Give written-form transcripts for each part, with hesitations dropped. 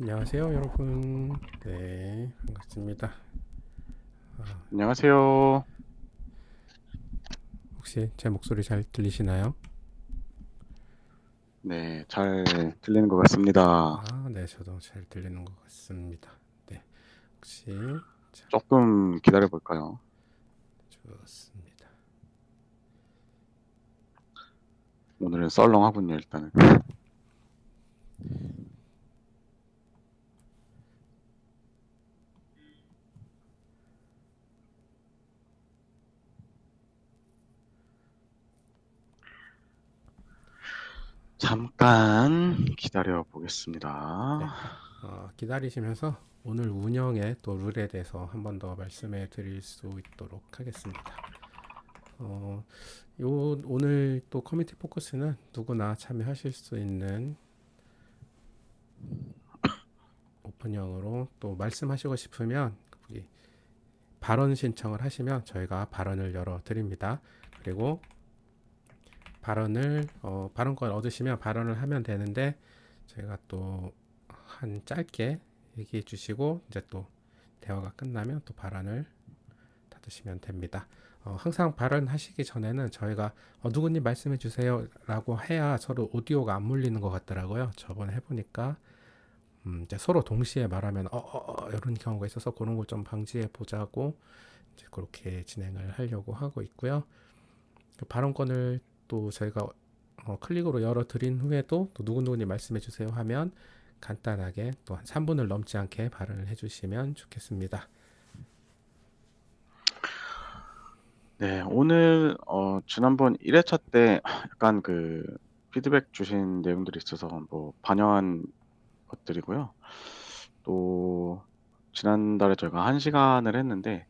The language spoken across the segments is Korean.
안녕하세요, 여러분. 네, 반갑습니다. 안녕하세요. 혹시 제 목소리 잘 들리시나요? 네, 잘 들리는 것 같습니다. 네, 저도 잘 들리는 것 같습니다. 네, 혹시 자, 조금 기다려 볼까요? 좋습니다. 오늘은 썰렁하군요, 일단은. 잠깐 기다려 보겠습니다. 네, 기다리시면서 오늘 운영의 또 룰에 대해서 한 번 더 말씀해 드릴 수 있도록 하겠습니다. 어, 오늘 또 커뮤니티 포커스는 누구나 참여하실 수 있는 오픈형으로 또 말씀하시고 싶으면 거기 발언 신청을 하시면 저희가 발언을 열어 드립니다. 그리고 발언권 얻으시면 발언을 하면 되는데 저희가 또 한 짧게 얘기해 주시고 이제 또 대화가 끝나면 또 발언을 닫으시면 됩니다. 항상 발언하시기 전에는 저희가 누구님 말씀해 주세요라고 해야 서로 오디오가 안 물리는 것 같더라고요. 저번에 해보니까 이제 서로 동시에 말하면 이런 경우가 있어서 그런 걸 좀 방지해 보자고 이제 그렇게 진행을 하려고 하고 있고요. 그 발언권을 또 저희가 클릭으로 열어드린 후에도 또 누구누구님 말씀해 주세요 하면 간단하게 또 한 3분을 넘지 않게 발언을 해주시면 좋겠습니다. 네, 오늘 지난번 1회차 때 약간 그 피드백 주신 내용들이 있어서 뭐 반영한 것들이고요. 또 지난달에 저희가 1시간을 했는데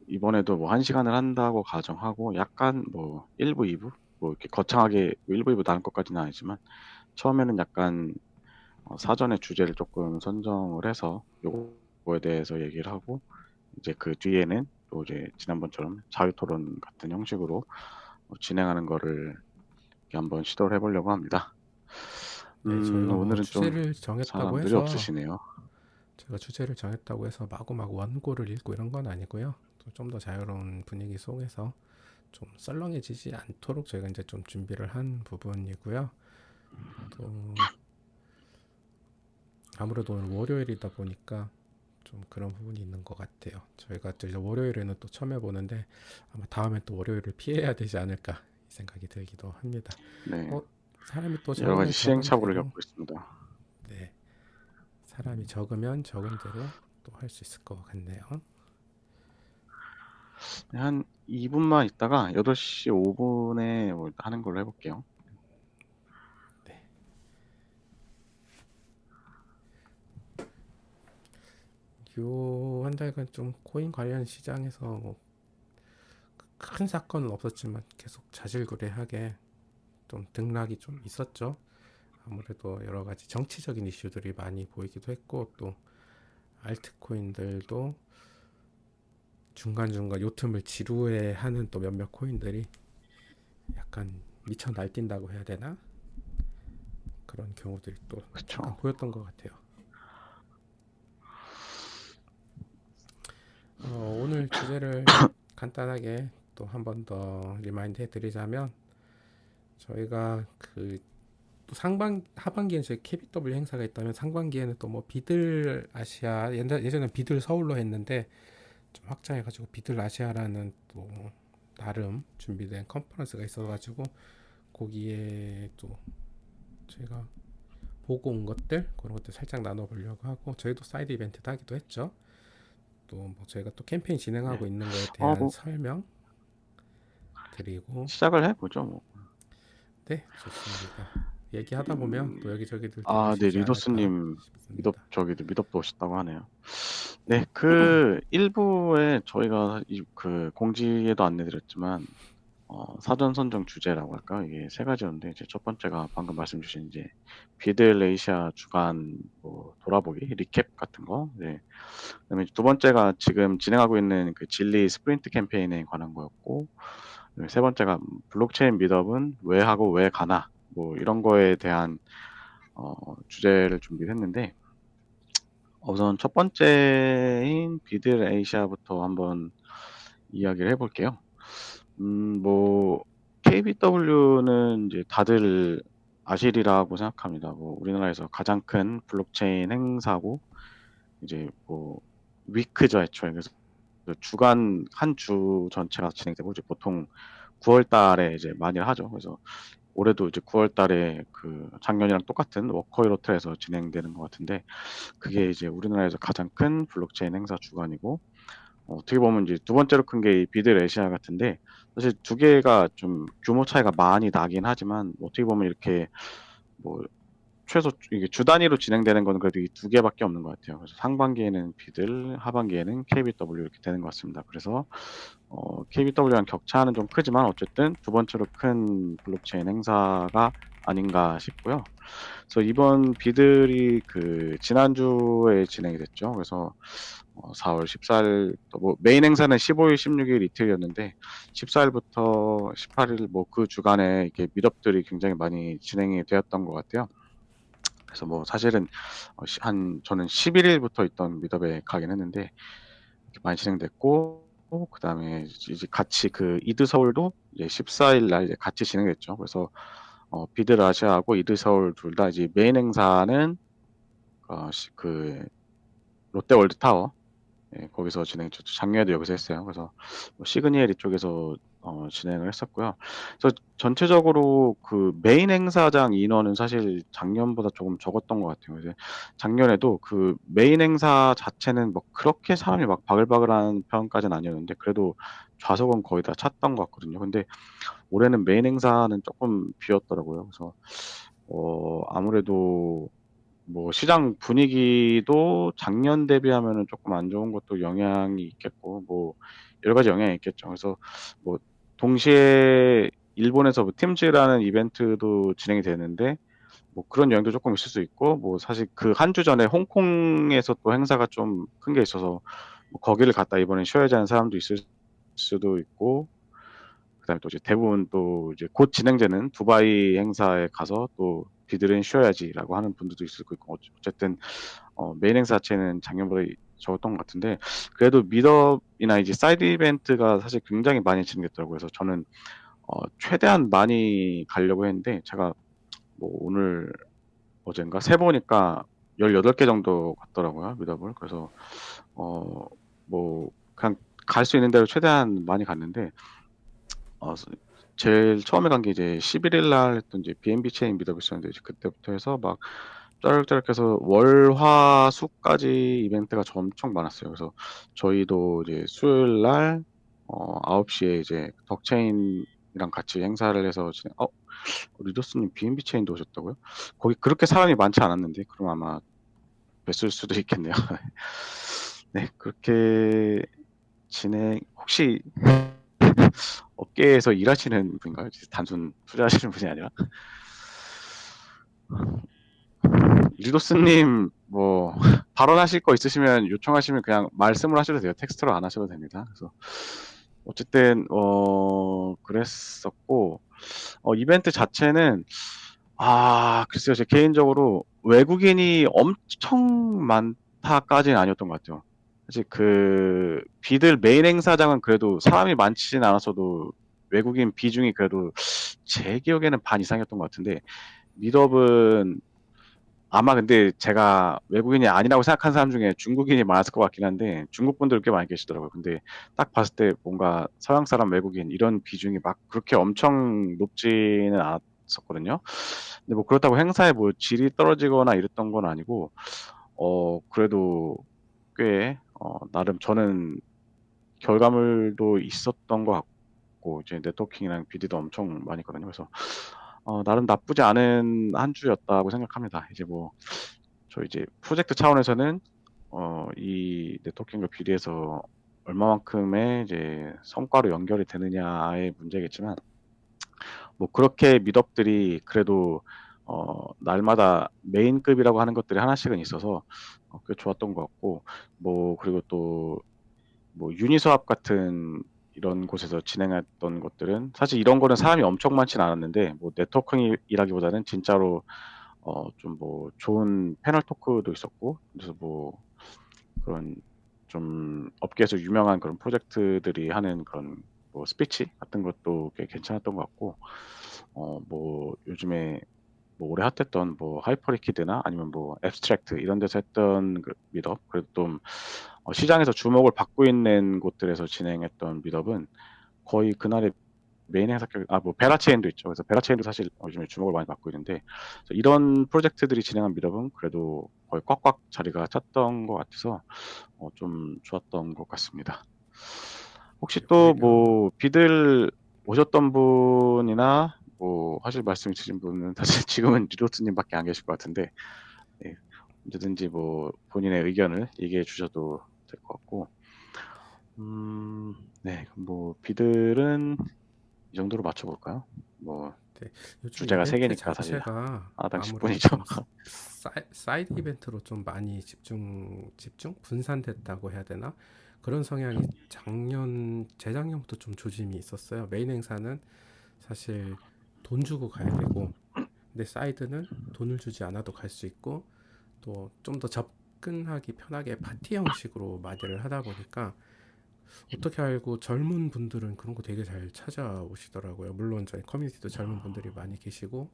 이번에도 뭐 1시간을 한다고 가정하고 약간 뭐 1부, 2부 뭐 이렇게 거창하게 1부, 2부 나눌 것까지는 아니지만 처음에는 약간 사전에 주제를 조금 선정을 해서 요거에 대해서 얘기를 하고 이제 그 뒤에는 또 이제 지난번처럼 자유토론 같은 형식으로 진행하는 거를 이렇게 한번 시도를 해보려고 합니다. 네, 저희가 뭐 오늘은 좀 주제를 정했다고 사람들이 해서 없으시네요. 제가 주제를 정했다고 해서 마구마구 원고를 읽고 이런 건 아니고요. 또 좀 더 자유로운 분위기 속에서 좀 썰렁해지지 않도록 저희가 이제 좀 준비를 한 부분이고요. 또 아무래도 오늘 월요일이다 보니까 좀 그런 부분이 있는 것 같아요. 저희가 또 이제 월요일에는 또 처음 해보는데 아마 다음엔 또 월요일을 피해야 되지 않을까 이 생각이 들기도 합니다. 네, 사람이 또 여러 적으면 가지 적은 시행착오를 대로 겪고 있습니다. 네, 사람이 적으면 적은 대로 또 할 수 있을 것 같네요. 한 2분만 있다가 8시 5분에 하는 걸로 해볼게요. 네, 요 한 달간 좀 코인 관련 시장에서 뭐큰 사건은 없었지만 계속 자질구레하게 좀 등락이 좀 있었죠. 아무래도 여러 가지 정치적인 이슈들이 많이 보이기도 했고 또 알트코인들도 중간중간 요틈을 지루해하는 또 몇몇 코인들이 약간 미쳐 날뛴다고 해야 되나? 그런 경우들이 또 잠깐 그쵸. 보였던 것 같아요. 오늘 주제를 간단하게 또 한 번 더 리마인드 해드리자면 저희가 또 하반기에는 저희 KBW 행사가 있다면 상반기에는 또 뭐 비들 아시아 예전에 비들 서울로 했는데 좀 확장해가지고 비들 아시아라는 또 나름 준비된 컨퍼런스가 있어가지고 거기에 또 저희가 보고 온 것들 그런 것들 살짝 나눠보려고 하고 저희도 사이드 이벤트도 하기도 했죠. 또 뭐 저희가 또 캠페인 네. 진행하고 있는 거에 대한 뭐 설명 드리고 시작을 해보죠. 뭐. 네 좋습니다. 얘기하다 보면 또 여기저기들 네, 들으시지 않을까 리더스님 싶습니다. 미덥도 오셨다고 하네요. 네, 그 일부에 저희가 그 공지에도 안내드렸지만 사전 선정 주제라고 할까? 이게 세 가지였는데 이제 첫 번째가 방금 말씀 주신 이제 비드레이시아 주간 뭐 돌아보기 리캡 같은 거. 네. 그다음에 두 번째가 지금 진행하고 있는 그 진리 스프린트 캠페인에 관한 거였고, 세 번째가 블록체인 미덕은 왜 하고 왜 가나 뭐 이런 거에 대한 주제를 준비했는데 우선 첫 번째인 비들 아시아부터 한번 이야기를 해볼게요. 뭐 KBW는 이제 다들 아시리라고 생각합니다. 뭐 우리나라에서 가장 큰 블록체인 행사고 이제 뭐 위크죠 애초에. 그래서 주간 한 주 전체가 진행되고 이제 보통 9월 달에 이제 많이 하죠. 그래서 올해도 이제 9월 달에 그 작년이랑 똑같은 워커힐 호텔에서 진행되는 것 같은데 그게 이제 우리나라에서 가장 큰 블록체인 행사 주간이고 어떻게 보면 이제 두 번째로 큰 게 이 비들 아시아 같은데 사실 두 개가 좀 규모 차이가 많이 나긴 하지만 어떻게 보면 이렇게 뭐 최소 이게 주 단위로 진행되는 건 그래도 이 두 개밖에 없는 것 같아요. 그래서 상반기에는 비들, 하반기에는 KBW 이렇게 되는 것 같습니다. 그래서 KBW랑 격차는 좀 크지만 어쨌든 두 번째로 큰 블록체인 행사가 아닌가 싶고요. 그래서 이번 비들이 그 지난주에 진행이 됐죠. 그래서 4월 14일 뭐 메인 행사는 15일, 16일 이틀이었는데 14일부터 18일 뭐 그 주간에 이렇게 미덥들이 굉장히 많이 진행이 되었던 것 같아요. 그래서 뭐 사실은 저는 11일부터 있던 미덥에 가긴 했는데 이렇게 많이 진행됐고 그다음에 이제 같이 그 이드 서울도 이제 14일 날 이제 같이 진행됐죠. 그래서 비들 아시아하고 이드 서울 둘 다 이제 메인 행사는 그 롯데 월드 타워 거기서 진행했죠. 작년에도 여기서 했어요. 그래서 뭐 시그니엘 이쪽에서 진행을 했었고요. 그래서 전체적으로 그 메인 행사장 인원은 사실 작년보다 조금 적었던 것 같아요. 이제 작년에도 그 메인 행사 자체는 뭐 그렇게 사람이 막 바글바글한 편까지는 아니었는데 그래도 좌석은 거의 다 찼던 것 같거든요. 근데 올해는 메인 행사는 조금 비었더라고요. 그래서 아무래도 뭐 시장 분위기도 작년 대비하면은 조금 안 좋은 것도 영향이 있겠고 뭐 여러 가지 영향이 있겠죠. 그래서 뭐 동시에 일본에서 뭐 팀즈라는 이벤트도 진행이 되는데 뭐 그런 영향도 조금 있을 수 있고 뭐 사실 그 한 주 전에 홍콩에서 또 행사가 좀 큰 게 있어서 뭐 거기를 갔다 이번엔 쉬어야지 하는 사람도 있을 수도 있고 그다음에 또 이제 대부분 또 이제 곧 진행되는 두바이 행사에 가서 또 비들은 쉬어야지라고 하는 분들도 있을 수 있고 어쨌든 메인 행사 자체는 작년보다 적었던 것 같은데 그래도 미드업이나 이제 사이드 이벤트가 사실 굉장히 많이 진행됐더라고요. 그래서 저는 최대한 많이 가려고 했는데 제가 뭐 오늘 어젠가 세보니까 18개 정도 갔더라고요. 미드업을. 그래서 뭐 그냥 갈 수 있는 대로 최대한 많이 갔는데 제일 처음에 간 게 이제 11일 날 했던 이제 BNB 체인 미드업이 있었는데 이제 그때부터 해서 막 짜륵짜륵 해서 월, 화, 수까지 이벤트가 엄청 많았어요. 그래서 저희도 이제 수요일 날 9시에 이제 덕체인이랑 같이 행사를 해서 리더스님 BNB 체인도 오셨다고요? 거기 그렇게 사람이 많지 않았는데 그럼 아마 뵀을 수도 있겠네요. 네, 그렇게 혹시 업계에서 일하시는 분인가요? 단순 투자하시는 분이 아니라? 리도스님, 뭐, 발언하실 거 있으시면 요청하시면 그냥 말씀을 하셔도 돼요. 텍스트로 안 하셔도 됩니다. 그래서, 어쨌든, 그랬었고, 이벤트 자체는, 글쎄요. 제 개인적으로 외국인이 엄청 많다까지는 아니었던 것 같아요. 사실 비들 메인 행사장은 그래도 사람이 많지는 않았어도 외국인 비중이 그래도 제 기억에는 반 이상이었던 것 같은데, 미드업은 아마 근데 제가 외국인이 아니라고 생각하는 사람 중에 중국인이 많았을 것 같긴 한데 중국 분들 꽤 많이 계시더라고요. 근데 딱 봤을 때 뭔가 서양 사람, 외국인 이런 비중이 막 그렇게 엄청 높지는 않았었거든요. 근데 뭐 그렇다고 행사에 뭐 질이 떨어지거나 이랬던 건 아니고 그래도 꽤 나름 저는 결과물도 있었던 것 같고 이제 네트워킹이랑 비디도 엄청 많이 있거든요. 그래서 나름 나쁘지 않은 한 주였다고 생각합니다. 이제 뭐 저 이제 프로젝트 차원에서는 이 네트워킹과 비례해서 얼마만큼의 이제 성과로 연결이 되느냐의 문제겠지만 뭐 그렇게 미덕들이 그래도 날마다 메인급이라고 하는 것들이 하나씩은 있어서 꽤 좋았던 것 같고 뭐 그리고 또 뭐 유니스왑 같은 이런 곳에서 진행했던 것들은 사실 이런 거는 사람이 엄청 많지는 않았는데 뭐 네트워킹이라기보다는 진짜로 좀 뭐 좋은 패널 토크도 있었고, 그래서 뭐 그런 좀 업계에서 유명한 그런 프로젝트들이 하는 그런 뭐 스피치 같은 것도 꽤 괜찮았던 것 같고, 뭐 요즘에 뭐 올해 핫했던 뭐 하이퍼리퀴드나 아니면 뭐 앱스트랙트 이런 데서 했던 그 미덕, 그래도 좀 시장에서 주목을 받고 있는 곳들에서 진행했던 미덕은 거의 그날의 메인 행사격, 뭐 베라체인도 있죠. 그래서 베라체인도 사실 요즘에 주목을 많이 받고 있는데, 그래서 이런 프로젝트들이 진행한 미덕은 그래도 거의 꽉꽉 자리가 찼던 것 같아서 좀 좋았던 것 같습니다. 혹시 또 오히려 뭐 비들 오셨던 분이나 뭐 하실 말씀 있으신 분은 사실 지금은 리로스님밖에 안 계실 것 같은데, 예, 언제든지 뭐 본인의 의견을 얘기해 주셔도 될 것 같고, 네, 그럼 뭐 비들은 이 정도로 맞춰볼까요? 뭐 네, 요즘 주제가 세 이벤트 개니까 사실 자체가 하나당 아무래도 10분이죠. 좀 사이드 이벤트로 좀 많이 집중 분산됐다고 해야 되나? 그런 성향이 재작년부터 좀 조짐이 있었어요. 메인 행사는 사실 돈 주고 가야 되고, 근데 사이드는 돈을 주지 않아도 갈 수 있고, 또 좀 더 접근하기 편하게 파티 형식으로 마디를 하다 보니까, 어떻게 알고 젊은 분들은 그런 거 되게 잘 찾아오시더라고요. 물론 저희 커뮤니티도 젊은 분들이 많이 계시고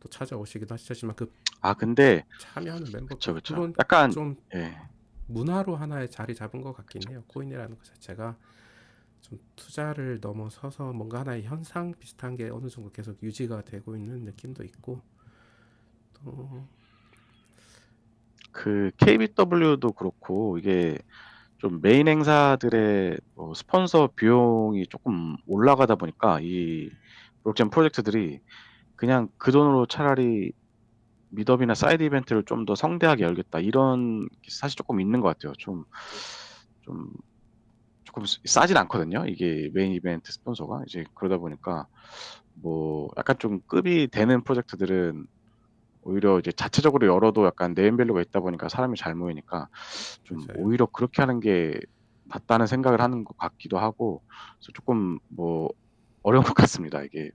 또 찾아오시기도 하시지만, 그 근데 참여하는 멤버 그쵸, 그쵸. 물론 약간, 좀 예, 문화로 하나의 자리 잡은 것 같긴 그쵸. 해요. 코인이라는 것 자체가 좀 투자를 넘어서서 뭔가 하나의 현상 비슷한 게 어느 정도 계속 유지가 되고 있는 느낌도 있고, 또 그 KBW도 그렇고 이게 좀 메인 행사들의 뭐 스폰서 비용이 조금 올라가다 보니까 이 블록체인 프로젝트들이 그냥 그 돈으로 차라리 미드업이나 사이드 이벤트를 좀 더 성대하게 열겠다 이런 게 사실 조금 있는 것 같아요. 좀 조금 싸진 않거든요. 이게 메인 이벤트 스폰서가 이제 그러다 보니까 뭐 약간 좀 급이 되는 프로젝트들은 오히려 이제 자체적으로 열어도 약간 네임밸류가 있다 보니까 사람이 잘 모이니까 좀 맞아요. 오히려 그렇게 하는 게 낫다는 생각을 하는 것 같기도 하고, 그래서 조금 뭐 어려운 것 같습니다. 이게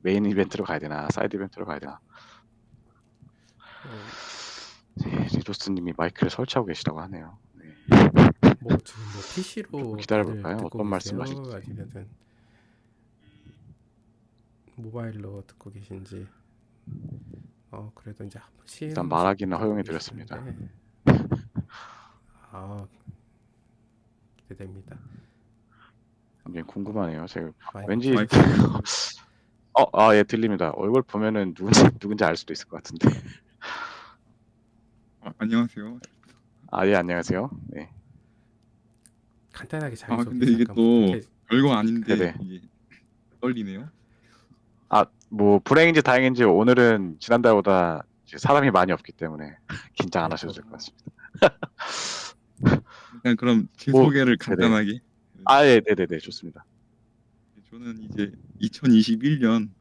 메인 이벤트로 가야 되나 사이드 이벤트로 가야 되나. 어, 네, 리조스님이 마이크를 설치하고 계시다고 하네요. 네, 뭐 지금 뭐 조금 PC로 기다려 다들 볼까요? 듣고 어떤 계세요? 말씀하실지. 아니면은 모바일로 듣고 계신지? 그래도 이제 한번 일단 실험씩 말하기는 듣고 허용해 드렸습니다. 계시는데, 아, 기대됩니다. 굉장히 어, 궁금하네요. 제가 마이크 왠지 마이크 켜졌어요. 들리세요? 예, 들립니다. 얼굴 보면은 누군지 알 수도 있을 것 같은데. 안녕하세요. 예, 안녕하세요. 네, 어, 간단하게 자기소개 근데 이게 잠깐 또 부탁해. 별거 아닌데 네네. 이게 떨리네요. 뭐 불행인지 다행인지 오늘은 지난달보다 이제 사람이 많이 없기 때문에 긴장 안 하셔도 아이고, 될 것 같습니다. 일단 그럼 제 뭐, 소개를 네네. 간단하게. 예, 네네네, 좋습니다. 저는 이제 2021년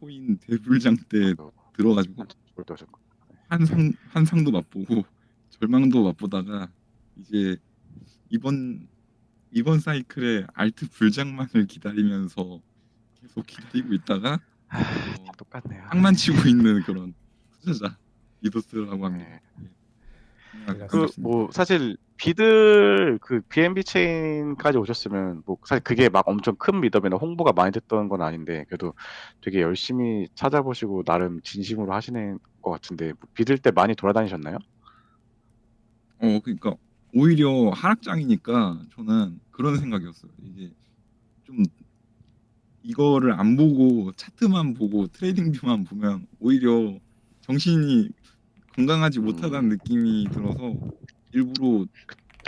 코인 대불장 때 아이고, 들어가지고 한참 또 오셨고. 한상도 맛보고 절망도 맛보다가 이제 이번 이번 사이클에 알트 불장만을 기다리면서 계속 기다리고 있다가 다 어, 똑같네요. 장난치고 있는 그런 투자자 이도스라고 합니다. 네. 예, 안녕하세요. 반갑습니다. 반갑습니다. 뭐 사실 비들 그 BNB 체인까지 오셨으면 뭐 사실 그게 막 엄청 큰 미더이나 홍보가 많이 됐던 건 아닌데 그래도 되게 열심히 찾아보시고 나름 진심으로 하시는 것 같은데 뭐 비들 때 많이 돌아다니셨나요? 그러니까 오히려 하락장이니까 저는 그런 생각이었어요. 이게 좀 이거를 안 보고 차트만 보고 트레이딩 뷰만 보면 오히려 정신이 건강하지 못하다는 음, 느낌이 들어서 일부러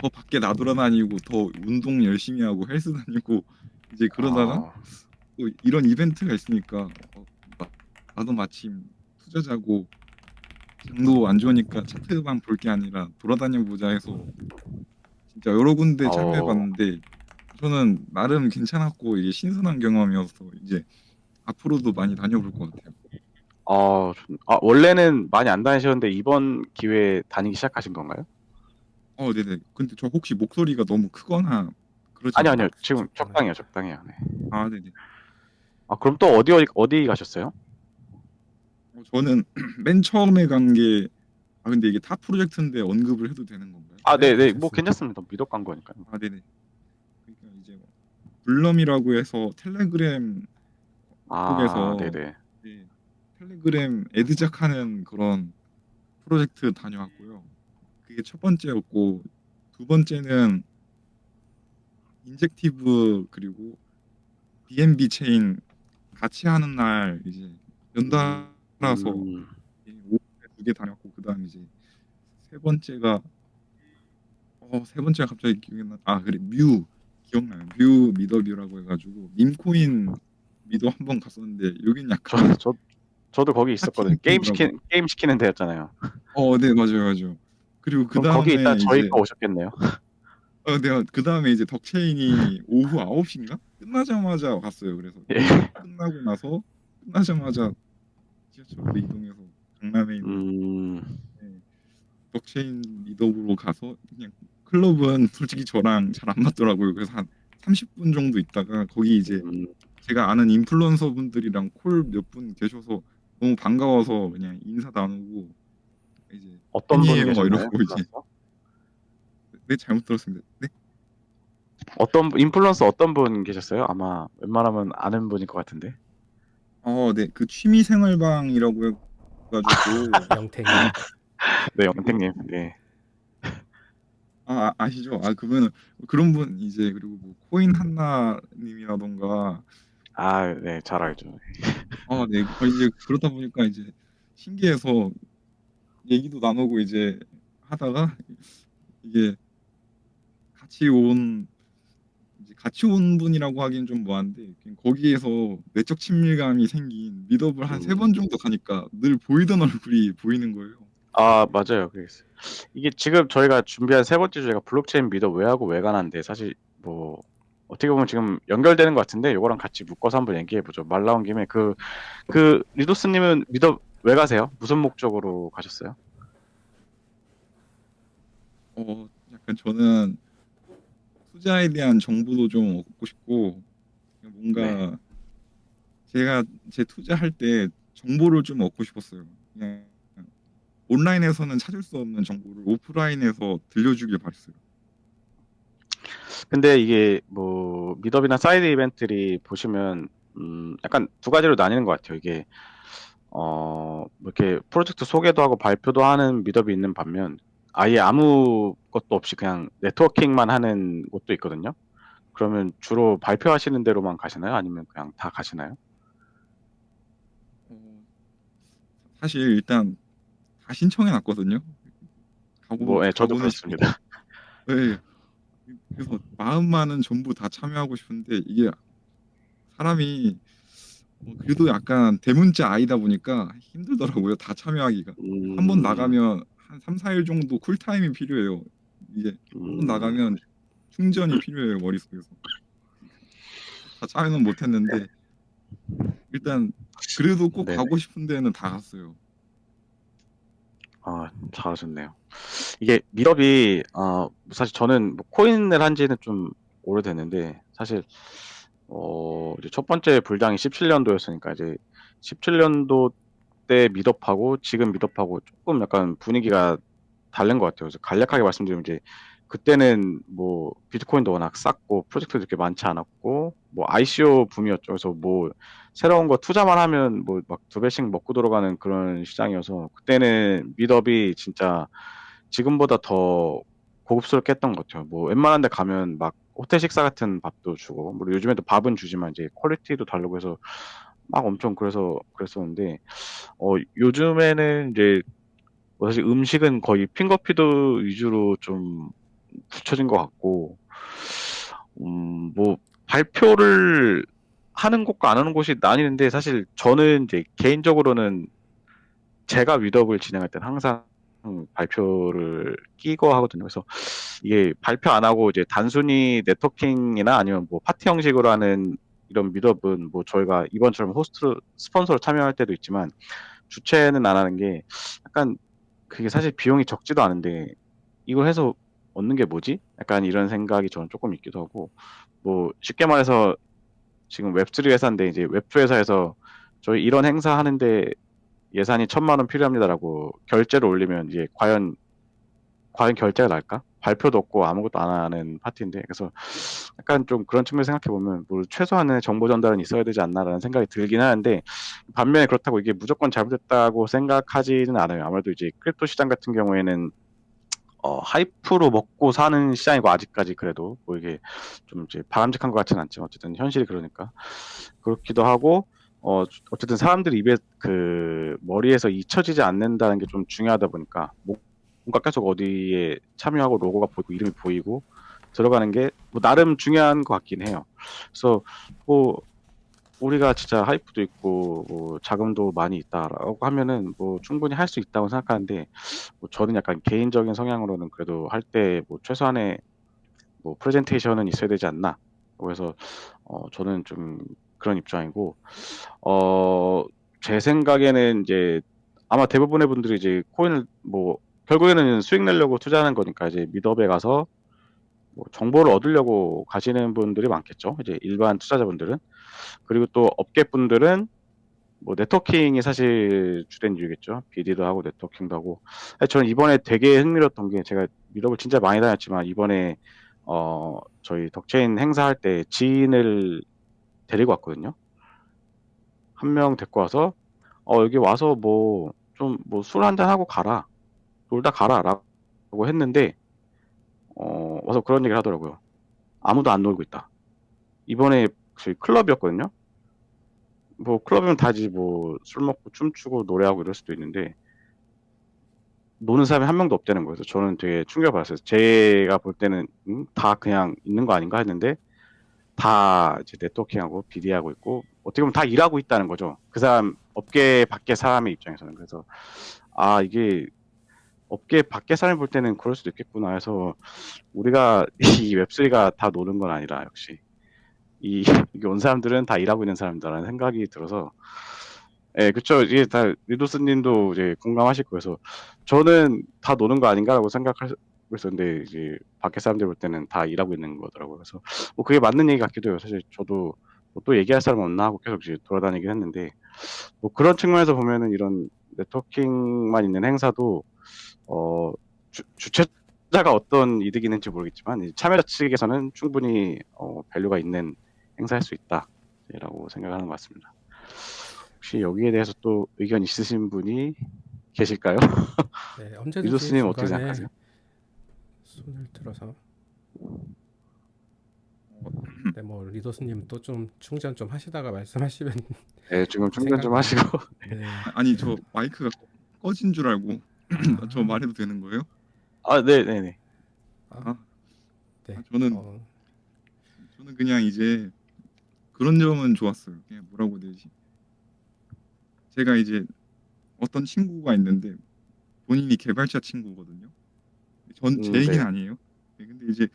더 밖에 나돌아다니고 더 운동 열심히 하고 헬스 다니고 이제 그러다가 어, 또 이런 이벤트가 있으니까 나, 나도 마침 투자자고 장도 안 좋으니까 차트만 볼 게 아니라 돌아다녀 보자 해서 진짜 여러 군데 참여해 어, 봤는데 저는 나름 괜찮았고 이게 신선한 경험이어서 이제 앞으로도 많이 다녀볼 것 같아요. 원래는 많이 안 다니셨는데 이번 기회에 다니기 시작하신 건가요? 네네. 근데 저 혹시 목소리가 너무 크거나 그러지 아니요. 않나요? 지금 적당하게. 적당해요. 네. 네네. 그럼 또 어디 가셨어요? 저는 맨 처음에 간 게 근데 이게 타 프로젝트인데 언급을 해도 되는 건가요? 아, 네, 네네. 뭐 괜찮습니다. 괜찮습니다. 미덕 간 거니까요. 네네. 그러니까 이제 뭐 블럼이라고 해서 텔레그램 아, 쪽에서 네네. 네, 텔레그램 애드작 하는 그런 프로젝트 다녀왔고요. 그게 첫 번째였고 두 번째는 인젝티브 그리고 BNB 체인 같이 하는 날 이제 연달아서 음, 오후에 두 개 다녔고 그다음 이제 세 번째가 세 번째가 갑자기 기억이 나. 그래 뮤 기억나요. 뮤 미더뷰라고 해가지고 밈코인 미더 한 번 갔었는데 여긴 저, 약간 저, 저도 거기 파티 있었거든요. 느낌이더라고요. 게임 시키는 데였잖아요. 네 맞아요 맞아요. 그리고 그 그럼 거기 있다 다음에 저희 이제 거 오셨겠네요. 내가 그 다음에 이제 덕체인이 오후 9시인가 끝나자마자 갔어요. 그래서 예. 끝나고 나서 끝나자마자 지하철로 이동해서 강남에 있는 음, 네, 덕체인 미더으로 가서 그냥 클럽은 솔직히 저랑 잘 안 맞더라고요. 그래서 한 30분 정도 있다가 거기 이제 음, 제가 아는 인플루언서 분들이랑 콜 몇 분 계셔서 너무 반가워서 그냥 인사 나누고 이제 어떤 분 팬이에요 막 계셨나요? 이러고 이제 인플루언서? 네 잘못 들었습니다. 네? 인플루언서 어떤 분 계셨어요? 아마 웬만하면 아는 분일 것 같은데. 네. 그 취미생활방이라고 해가지고 영택님. 네, 그리고 영택님. 네. 아시죠? 그러면 그런 분 이제 그리고 뭐 코인 한나님이라던가 아, 네, 잘 알죠. 네. 이제 그러다 보니까 이제 신기해서 얘기도 나누고 이제 하다가 이게 같이 온 이제 같이 온 분이라고 하기엔 좀 뭐한데 그냥 거기에서 내적 친밀감이 생긴 미더블 한 세 음. 번 정도 가니까 늘 보이던 얼굴이 보이는 거예요. 아, 맞아요. 이게 지금 저희가 준비한 세 번째 주제가 블록체인 미더 왜하고 왜가난데 사실 뭐 어떻게 보면 지금 연결되는 것 같은데 이거랑 같이 묶어서 한번 얘기해 보죠. 말 나온 김에 리도스님은 미더 왜 가세요? 무슨 목적으로 가셨어요? 약간 저는 투자에 대한 정보도 좀 얻고 싶고 네. 뭔가 제가 제 투자할 때 정보를 좀 얻고 싶었어요. 그냥 온라인에서는 찾을 수 없는 정보를 오프라인에서 들려주길 바랬어요. 근데 이게 뭐 미더비나 사이드 이벤트리 보시면 약간 두 가지로 나뉘는 것 같아요. 이게 뭐 이렇게 프로젝트 소개도 하고 발표도 하는 미더비 있는 반면 아예 아무것도 없이 그냥 네트워킹만 하는 곳도 있거든요. 그러면 주로 발표하시는 데로만 가시나요? 아니면 그냥 다 가시나요? 어, 사실 일단 다 신청해 놨거든요. 뭐, 예, 저도 가고는 싶어서. 그렇습니다. 네, 그래서 마음만은 전부 다 참여하고 싶은데 이게 사람이 그래도 약간 대문자 아이다 보니까 힘들더라고요. 다 참여하기가. 한 번 음, 나가면 한 3, 4일 정도 쿨타임이 필요해요. 이게 한 번 음, 나가면 충전이 필요해요, 머릿속에서. 다 참여는 못 했는데 일단 그래도 꼭 네네. 가고 싶은 데는 다 갔어요. 아, 잘하셨네요. 이게 미럽이, 사실 저는 뭐 코인을 한 지는 좀 오래됐는데, 사실, 이제 첫 번째 불장이 17년도였으니까, 이제 17년도 때 미덥하고 지금 미덥하고 조금 약간 분위기가 다른 것 같아요. 그래서 간략하게 말씀드리면 이제 그때는 뭐 비트코인도 워낙 쌌고 프로젝트도 이렇게 많지 않았고 뭐 ICO 붐이었죠. 그래서 뭐 새로운 거 투자만 하면 뭐 막 두 배씩 먹고 들어가는 그런 시장이어서 그때는 미덥이 진짜 지금보다 더 고급스럽게 했던 것 같아요. 뭐 웬만한 데 가면 막 호텔 식사 같은 밥도 주고, 뭐 요즘에도 밥은 주지만 이제 퀄리티도 다르고 해서 막 엄청 그랬었는데, 요즘에는 이제 뭐 사실 음식은 거의 핑거피드 위주로 좀 굳혀진 것 같고, 뭐 발표를 하는 곳과 안 하는 곳이 나뉘는데 사실 저는 이제 개인적으로는 제가 위드업을 진행할 때는 항상 발표를 끼고 하거든요. 그래서 이게 발표 안 하고 이제 단순히 네트워킹이나 아니면 뭐 파티 형식으로 하는 이런 미드업은 뭐 저희가 이번처럼 호스트 스폰서로 참여할 때도 있지만 주최는 안 하는 게 약간 그게 사실 비용이 적지도 않은데 이걸 해서 얻는 게 뭐지? 약간 이런 생각이 저는 조금 있기도 하고 뭐 쉽게 말해서 지금 웹3 회사인데 이제 웹2 회사에서 저희 이런 행사 하는데 예산이 1,000만 원 필요합니다라고 결제를 올리면 이제 과연 결제가 날까? 발표도 없고 아무것도 안 하는 파티인데 그래서 약간 좀 그런 측면에서 생각해 보면 뭐 최소한의 정보 전달은 있어야 되지 않나라는 생각이 들긴 하는데 반면에 그렇다고 이게 무조건 잘못됐다고 생각하지는 않아요. 아무래도 이제 크립토 시장 같은 경우에는 하이프로 먹고 사는 시장이고 아직까지 그래도 뭐 이게 좀 이제 바람직한 것 같지는 않지만 어쨌든 현실이 그러니까 그렇기도 하고 어쨌든 사람들 입에 그 머리에서 잊혀지지 않는다는 게 좀 중요하다 보니까 뭔가 계속 어디에 참여하고 로고가 보이고 이름이 보이고 들어가는 게 뭐 나름 중요한 것 같긴 해요. 그래서 뭐 우리가 진짜 하이프도 있고 뭐 자금도 많이 있다라고 하면은 뭐 충분히 할 수 있다고 생각하는데 뭐 저는 약간 개인적인 성향으로는 그래도 할 때 뭐 최소한의 뭐 프레젠테이션은 있어야 되지 않나. 그래서 저는 좀 그런 입장이고 제 생각에는 이제 아마 대부분의 분들이 이제 코인을 뭐 결국에는 수익 내려고 투자하는 거니까 이제 미드업에 가서 뭐 정보를 얻으려고 가시는 분들이 많겠죠. 이제 일반 투자자분들은. 그리고 또 업계 분들은 뭐 네트워킹이 사실 주된 이유겠죠. BD도 하고 네트워킹도 하고. 사실 저는 이번에 되게 흥미로웠던 게 제가 미드업을 진짜 많이 다녔지만 이번에 저희 덕체인 행사할 때 지인을 데리고 왔거든요. 한 명 데리고 와서 여기 와서 뭐 좀 뭐 술 한잔 하고 가라. 놀다 가라라고 했는데 와서 그런 얘기를 하더라고요. 아무도 안 놀고 있다. 이번에 저희 클럽이었거든요. 뭐 클럽이면 다지 뭐 술 먹고 춤추고 노래하고 이럴 수도 있는데 노는 사람이 한 명도 없다는 거예요. 그래서 저는 되게 충격을 받았어요. 제가 볼 때는 다 그냥 있는 거 아닌가 했는데 다 이제 네트워킹하고 비디하고 있고 어떻게 보면 다 일하고 있다는 거죠. 그 사람 업계 밖의 사람의 입장에서는. 그래서 아 이게 업계 밖의 사람이 볼 때는 그럴 수도 있겠구나 해서 우리가 이 웹3가 다 노는 건 아니라 역시 이게 온 사람들은 다 일하고 있는 사람이다라는 생각이 들어서 예, 그쵸. 이게 다 리도스 님도 이제 공감하실 거예요. 그래서 저는 다 노는 거 아닌가라고 생각하고 있었는데 이제 밖에 사람들 볼 때는 다 일하고 있는 거더라고요. 그래서 뭐 그게 맞는 얘기 같기도 해요. 사실 저도 뭐또 얘기할 사람 없나 하고 계속 이제 돌아다니긴 했는데 뭐 그런 측면에서 보면은 이런 네트워킹만 있는 행사도 주최자가 어떤 이득이 있는지 모르겠지만 이 참여자 측에서는 충분히 밸류가 있는 행사일 수 있다라고 생각하는 것 같습니다. 혹시 여기에 대해서 또 의견 있으신 분이 계실까요? 네, 언제든지 리도스님 어떻게 중간에 생각하세요? 손을 들어서 어, 네, 뭐 리도스님 또 좀 충전 좀 하시다가 말씀하시면 네, 지금 충전 좀 생각나요. 하시고. 네. 아니 저 마이크가 꺼진 줄 알고 저 아, 말해도 되는 거예요? 아, 네네네. 아, 아, 네. 저는 그냥 이제 그런 점은 좋았어요. 그냥 뭐라고 해야 되지? 제가 이제 어떤 친구가 있는데 본인이 개발자 친구거든요. 제 얘기는 네. 아니에요. 네, 근데 이제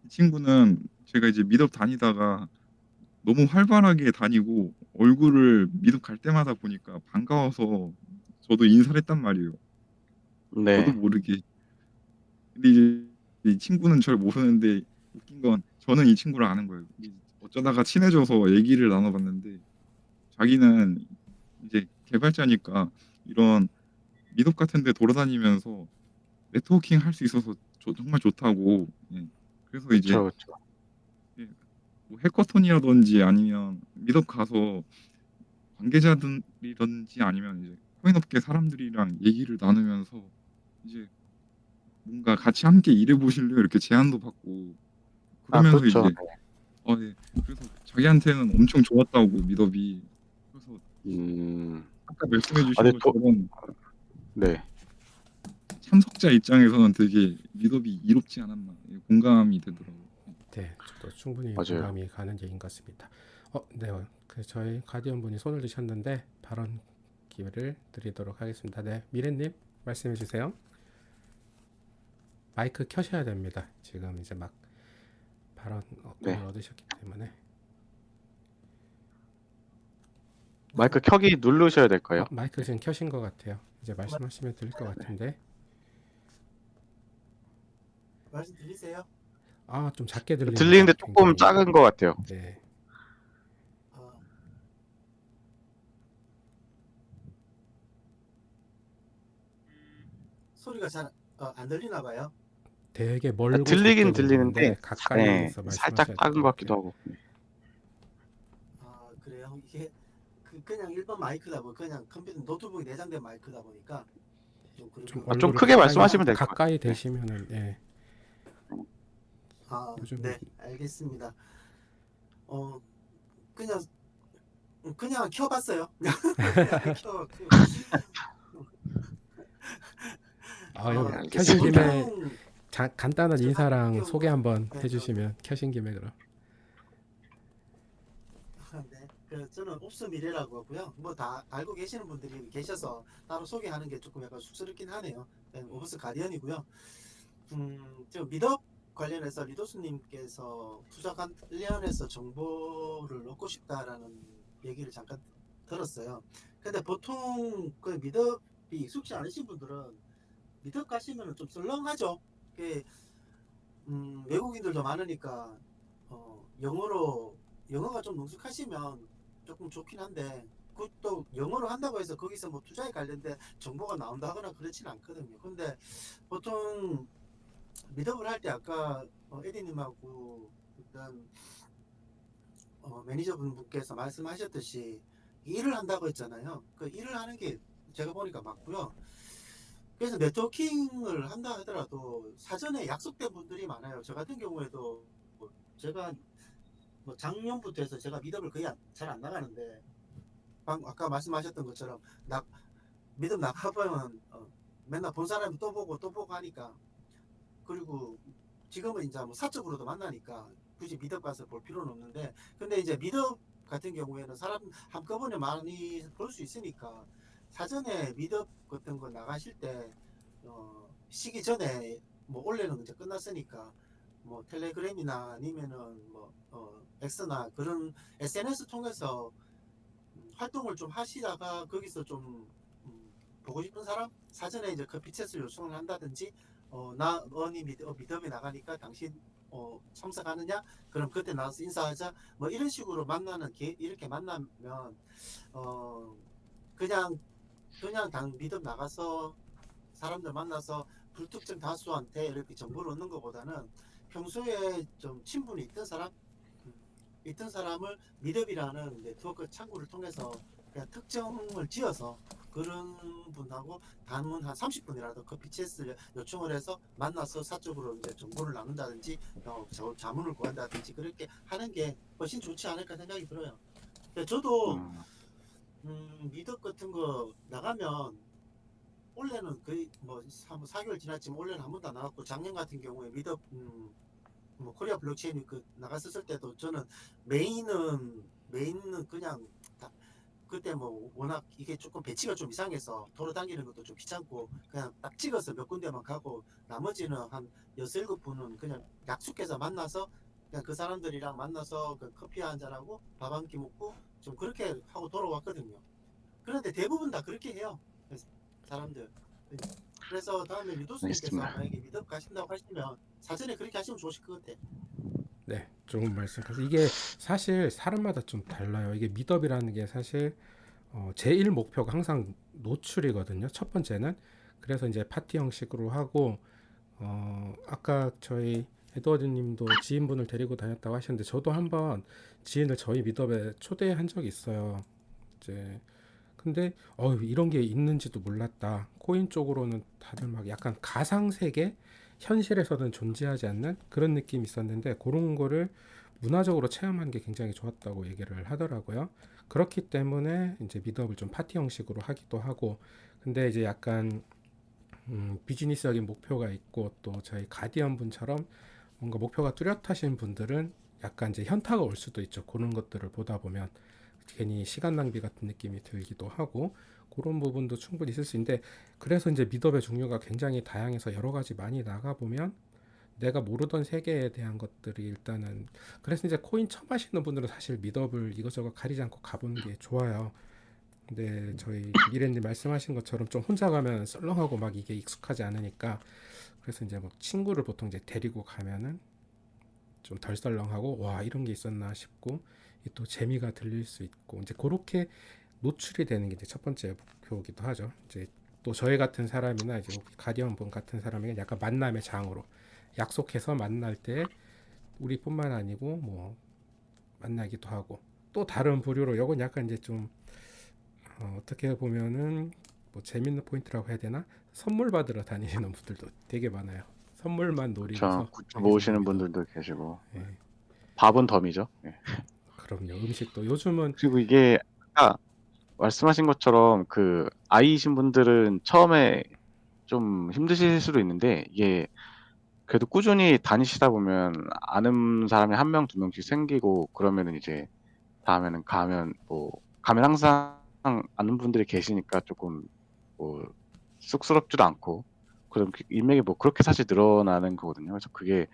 이 친구는 제가 이제 미덥 다니다가 너무 활발하게 다니고 얼굴을 미덥 갈 때마다 보니까 반가워서 저도 인사를 했단 말이에요. 저도 네. 모르게. 근데 이제 이 친구는 절 모르는데 웃긴 건 저는 이 친구를 아는 거예요. 근데 어쩌다가 친해져서 얘기를 나눠봤는데 자기는 이제 개발자니까 이런 미덥 같은 데 돌아다니면서 네트워킹 할 수 있어서 정말 좋다고. 예. 그래서 이제 그쵸, 그쵸. 예, 뭐 해커톤이라든지 아니면 미덥 가서 관계자들이든지 아니면 이제 코인업계 사람들이랑 얘기를 나누면서 이제 뭔가 같이 함께 일해 보실래요? 이렇게 제안도 받고 아, 그러면서 그렇죠. 이제 네. 그래서 자기한테는 엄청 좋았다고 미덥이. 그래서 아까 말씀해 아, 주신 네, 것처럼 네. 참석자 입장에서는 되게 미덥이 이롭지 않았나 공감이 되더라고요. 네, 저도 충분히 맞아요. 공감이 가는 얘기인 것 같습니다. 네, 그 저희 가디언 분이 손을 드셨는데 발언 기회를 드리도록 하겠습니다. 네, 미래님 말씀해 주세요. 마이크 켜셔야 됩니다. 지금 이제 막 발언권을 네. 얻으셨기 때문에. 마이크 켜기 누르셔야 될 거예요. 마이크 네. 지금 켜신 것 같아요. 이제 말씀하시면 들릴 것 같은데. 말씀 들리세요? 좀 작게 들립니다. 들리는데 조금 굉장히. 작은 것 같아요. 네, 아, 소리가 잘 안 들리나 봐요. 되게 멀고 들리긴 작게 들리는데 들리는데 네, 가까이에서 살짝 말씀하셔야 될 작은 것 것 같기도 같아요. 하고. 네. 아, 그래요? 이게 그냥 일반 마이크다 보니 그냥 컴퓨터 노트북에 내장된 마이크다 보니까 좀 그럴 좀 것 좀 얼굴을 같아요. 크게 가까이 말씀하시면 될 것 같아요. 가까이 네. 대시면은 예. 아, 요즘 네, 알겠습니다. 어, 그냥 그냥 켜봤어요. 그냥 켜봤고 여기 네, 켜신 알겠습니다. 김에 보통 간단한 저 같은 인사랑 소개 경우는 한번 네, 해주시면 켜신 김에 그럼. 네, 저는 옵스 미래라고 하고요. 뭐 다 알고 계시는 분들이 계셔서 따로 소개하는 게 조금 약간 쑥스럽긴 하네요. 네, 옵스 가디언이고요. 저 미덕 관련해서 리도스님께서 투자 관련해서 정보를 얻고 싶다라는 얘기를 잠깐 들었어요. 근데 보통 그 미덕이 익숙지 않으신 분들은 미덕 가시면 좀 썰렁하죠. 외국인들도 많으니까 영어가 좀 능숙하시면 조금 좋긴 한데 그것도 영어로 한다고 해서 거기서 뭐 투자에 관련된 정보가 나온다거나 그렇진 않거든요. 근데 보통 미드업을 할 때 아까 에디님하고 일단 매니저분께서 말씀하셨듯이 일을 한다고 했잖아요. 그 일을 하는 게 제가 보니까 맞고요. 그래서 네트워킹을 한다 하더라도 사전에 약속된 분들이 많아요. 저 같은 경우에도 제가 뭐 작년부터 해서 제가 미드업을 거의 잘 안 나가는데 아까 말씀하셨던 것처럼 미드업 나가보면 맨날 본 사람이 또 보고 또 보고 하니까 그리고 지금은 이제 뭐 사적으로도 만나니까 굳이 미드업 가서 볼 필요는 없는데 근데 이제 미드업 같은 경우에는 사람 한꺼번에 많이 볼 수 있으니까 사전에 미드업 같은 거 나가실 때 시기 전에 뭐 원래는 이제 끝났으니까 뭐 텔레그램이나 아니면은 뭐 엑스나 그런 SNS 통해서 활동을 좀 하시다가 거기서 좀 보고 싶은 사람 사전에 이제 커피 챗을 요청을 한다든지 나 언니 미드업에 나가니까 당신 참석하느냐 그럼 그때 나와서 인사하자 뭐 이런 식으로 이렇게 만나면 어 그냥 당 미드업 나가서 사람들 만나서 불특정 다수한테 이렇게 정보를 얻는 것보다는 평소에 좀 친분이 음, 있던 사람을 미드업이라는 네트워크 창구를 통해서 그냥 특정을 지어서 그런 분하고 단문 한 30분이라도 커피 채스를 요청을 해서 만나서 사적으로 이제 정보를 나눈다든지 자문을 구한다든지 그렇게 하는 게 훨씬 좋지 않을까 생각이 들어요. 근데 저도 음, 미덕 같은 거 나가면 올해는 거의 뭐 4개월 지났지만 올해는 한 번도 안 나갔고 작년 같은 경우에 미덕 뭐 코리아 블록체인 그 나갔었을 때도 저는 메인은 그냥 그때 뭐 워낙 이게 조금 배치가 좀 이상해서 도로 다니는 것도 좀 귀찮고 그냥 딱 찍어서 몇 군데만 가고 나머지는 한 6, 7분은 그냥 약속해서 만나서 그냥 그 사람들이랑 만나서 그 커피 한 잔하고 밥 한 끼 먹고 좀 그렇게 하고 돌아왔거든요. 그런데 대부분 다 그렇게 해요. 사람들. 그래서 다음에 리도스님께서 알겠습니다. 만약에 미덕 가신다고 하시면 사전에 그렇게 하시면 좋으실 것 같아. 네, 좋은 말씀. 그래서 이게 사실 사람마다 좀 달라요. 이게 미더비라는 게 사실 제일 목표가 항상 노출이거든요. 첫 번째는. 그래서 이제 파티 형식으로 하고 아까 저희 에드워드 님도 지인분을 데리고 다녔다고 하셨는데 저도 한번 지인을 저희 미더에 초대한 적이 있어요. 이제 근데 이런 게 있는지도 몰랐다. 코인 쪽으로는 다들 막 약간 가상 세계, 현실에서는 존재하지 않는 그런 느낌이 있었는데 그런 거를 문화적으로 체험하는 게 굉장히 좋았다고 얘기를 하더라고요. 그렇기 때문에 이제 미드업을 좀 파티 형식으로 하기도 하고 근데 이제 약간 비즈니스적인 목표가 있고 또 저희 가디언 분처럼 뭔가 목표가 뚜렷하신 분들은 약간 이제 현타가 올 수도 있죠. 그런 것들을 보다 보면 괜히 시간 낭비 같은 느낌이 들기도 하고 그런 부분도 충분히 있을 수 있는데 그래서 이제 미드업의 종류가 굉장히 다양해서 여러 가지 많이 나가 보면 내가 모르던 세계에 대한 것들이 일단은 그래서 이제 코인 처음 하시는 분들은 사실 미드업을 이것저것 가리지 않고 가보는 게 좋아요. 근데 저희 미래님 말씀하신 것처럼 좀 혼자 가면 썰렁하고 막 이게 익숙하지 않으니까 그래서 이제 뭐 친구를 보통 이제 데리고 가면은 좀 덜 썰렁하고 와 이런 게 있었나 싶고 또 재미가 들릴 수 있고 이제 그렇게 노출이 되는 게 이제 첫 번째 목표이기도 하죠. 이제 또 저희 같은 사람이나 이제 가디언 분 같은 사람에게 약간 만남의 장으로 약속해서 만날 때 우리뿐만 아니고 뭐 만나기도 하고, 또 다른 부류로 이건 약간 이제 좀 어떻게 보면은 뭐 재밌는 포인트라고 해야 되나, 선물 받으러 다니시는 분들도 되게 많아요. 선물만 그쵸. 노리고서 굿즈 자기들 모으시는 여기서. 분들도 계시고. 예, 밥은 덤이죠. 예. 그럼요. 음식도 요즘은. 그리고 이게 아까 말씀하신 것처럼 그 아이이신 분들은 처음에 좀 힘드실 수도 있는데 이게 그래도 꾸준히 다니시다 보면 아는 사람이 한 명, 두 명씩 생기고 그러면은 이제 다음에는 가면 항상 아는 분들이 계시니까 조금 뭐 쑥스럽지도 않고 그럼 인맥이 뭐 그렇게 사실 늘어나는 거거든요. 그래서 그게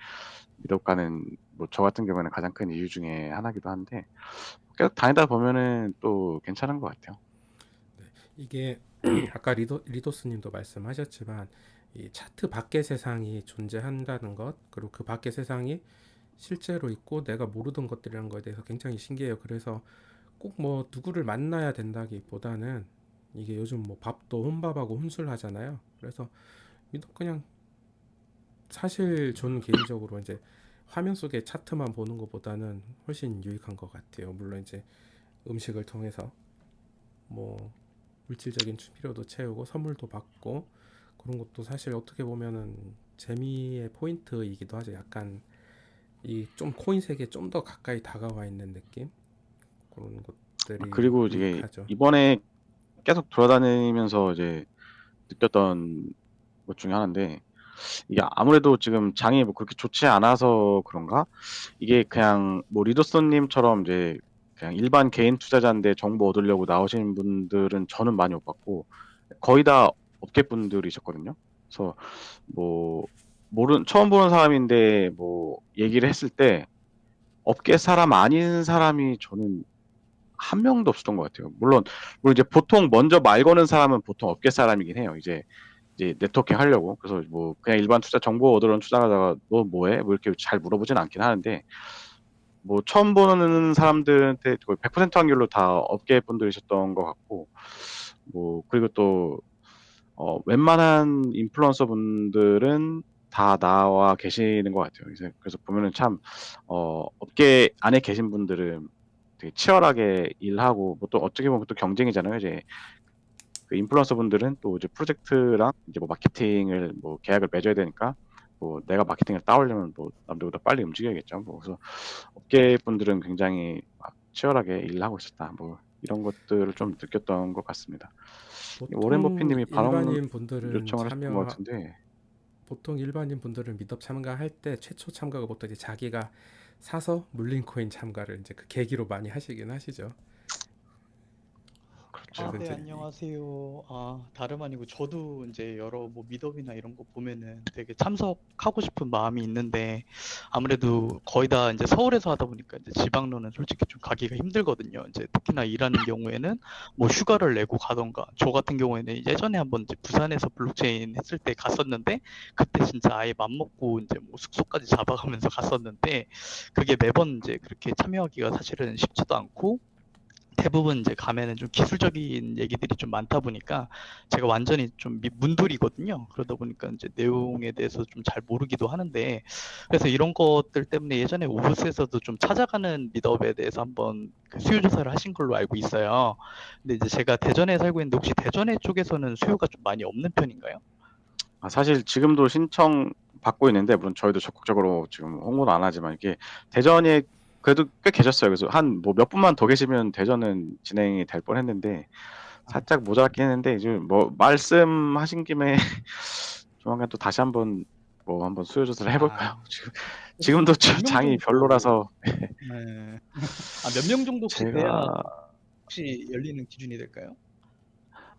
미덕 가는 뭐 저 같은 경우에는 가장 큰 이유 중에 하나기도 한데 계속 다니다 보면은 또 괜찮은 것 같아요. 이게 아까 리도스님도 말씀하셨지만 이 차트 밖의 세상이 존재한다는 것, 그리고 그 밖의 세상이 실제로 있고 내가 모르던 것들이라는 거에 대해서 굉장히 신기해요. 그래서 꼭 뭐 누구를 만나야 된다기보다는, 이게 요즘 뭐 밥도 혼밥하고 혼술 하잖아요. 그래서 그냥, 사실 저는 개인적으로 이제 화면 속의 차트만 보는 것보다는 훨씬 유익한 것 같아요. 물론 이제 음식을 통해서 뭐 물질적인 필요도 채우고 선물도 받고 그런 것도 사실 어떻게 보면은 재미의 포인트이기도 하죠. 약간 이 좀 코인 세계에 좀 더 가까이 다가와 있는 느낌, 그런 것들이 그리고 이게 유익하죠. 이번에 계속 돌아다니면서 이제 느꼈던 것 중에 하나인데 이게 아무래도 지금 장이 뭐 그렇게 좋지 않아서 그런가? 이게 그냥 뭐 리더슨님처럼 이제 그냥 일반 개인 투자자인데 정보 얻으려고 나오신 분들은 저는 많이 못 봤고 거의 다 업계 분들이셨거든요. 그래서 뭐 처음 보는 사람인데 뭐 얘기를 했을 때 업계 사람 아닌 사람이 저는 한 명도 없었던 것 같아요. 물론 이제 보통 먼저 말 거는 사람은 보통 업계 사람이긴 해요. 이제 네트워킹 하려고. 그래서 뭐 그냥 일반 투자 정보 얻으러 온 투자하다가 너 뭐해? 뭐 이렇게 잘 물어보진 않긴 하는데 뭐 처음 보는 사람들한테 거의 100% 확률로 다 업계 분들이셨던 것 같고 뭐 그리고 또 웬만한 인플루언서 분들은 다 나와 계시는 것 같아요. 그래서 보면은 참 업계 안에 계신 분들은 되게 치열하게 일하고 뭐 또 어떻게 보면 또 경쟁이잖아요. 이제 그 인플루언서 분들은 또 이제 프로젝트랑 이제 뭐 마케팅을 뭐 계약을 맺어야 되니까 뭐 내가 마케팅을 따오려면 뭐 남들보다 빨리 움직여야겠죠. 뭐 그래서 업계 분들은 굉장히 막 치열하게 일을 하고 있었다. 뭐 이런 것들을 좀 느꼈던 것 같습니다. 워렌 보통 버핏님이 발언 일반인 분들은 요청을 하셨던 것 같은데 보통 일반인 분들은 미덥 참가할 때 최초 참가가 보통 이제 자기가 사서 물린 코인 참가를 이제 그 계기로 많이 하시긴 하시죠. 그렇죠. 그래서 네, 이제 안녕하세요. 다름 아니고 저도 이제 여러 뭐 미덕이나 이런 거 보면은 되게 참석하고 싶은 마음이 있는데 아무래도 거의 다 이제 서울에서 하다 보니까 이제 지방로는 솔직히 좀 가기가 힘들거든요. 이제 특히나 일하는 경우에는 뭐 휴가를 내고 가던가 저 같은 경우에는 예전에 한번 이제 부산에서 블록체인 했을 때 갔었는데 그때 진짜 아예 맘먹고 이제 뭐 숙소까지 잡아가면서 갔었는데 그게 매번 이제 그렇게 참여하기가 사실은 쉽지도 않고 대부분 이제 가면은 좀 기술적인 얘기들이 좀 많다 보니까 제가 완전히 좀 문돌이거든요. 그러다 보니까 이제 내용에 대해서 좀 잘 모르기도 하는데 그래서 이런 것들 때문에 예전에 오브스에서도 좀 찾아가는 미드업에 대해서 한번 그 수요 조사를 하신 걸로 알고 있어요. 근데 이제 제가 대전에 살고 있는데 혹시 대전에 쪽에서는 수요가 좀 많이 없는 편인가요? 사실 지금도 신청 받고 있는데 물론 저희도 적극적으로 지금 홍보는 안 하지만 이게 대전에 그래도 꽤 계셨어요. 그래서 한 뭐 몇 분만 더 계시면 대전은 진행이 될 뻔했는데 살짝 모자랐긴 했는데 이제 뭐 말씀하신 김에 조만간 또 다시 한번 뭐 한번 수요 조사를 해볼까요? 아, 혹시 지금도 몇 명 장이 정도, 별로라서 네. 몇 명 정도 혹시 돼야 제가 혹시 열리는 기준이 될까요?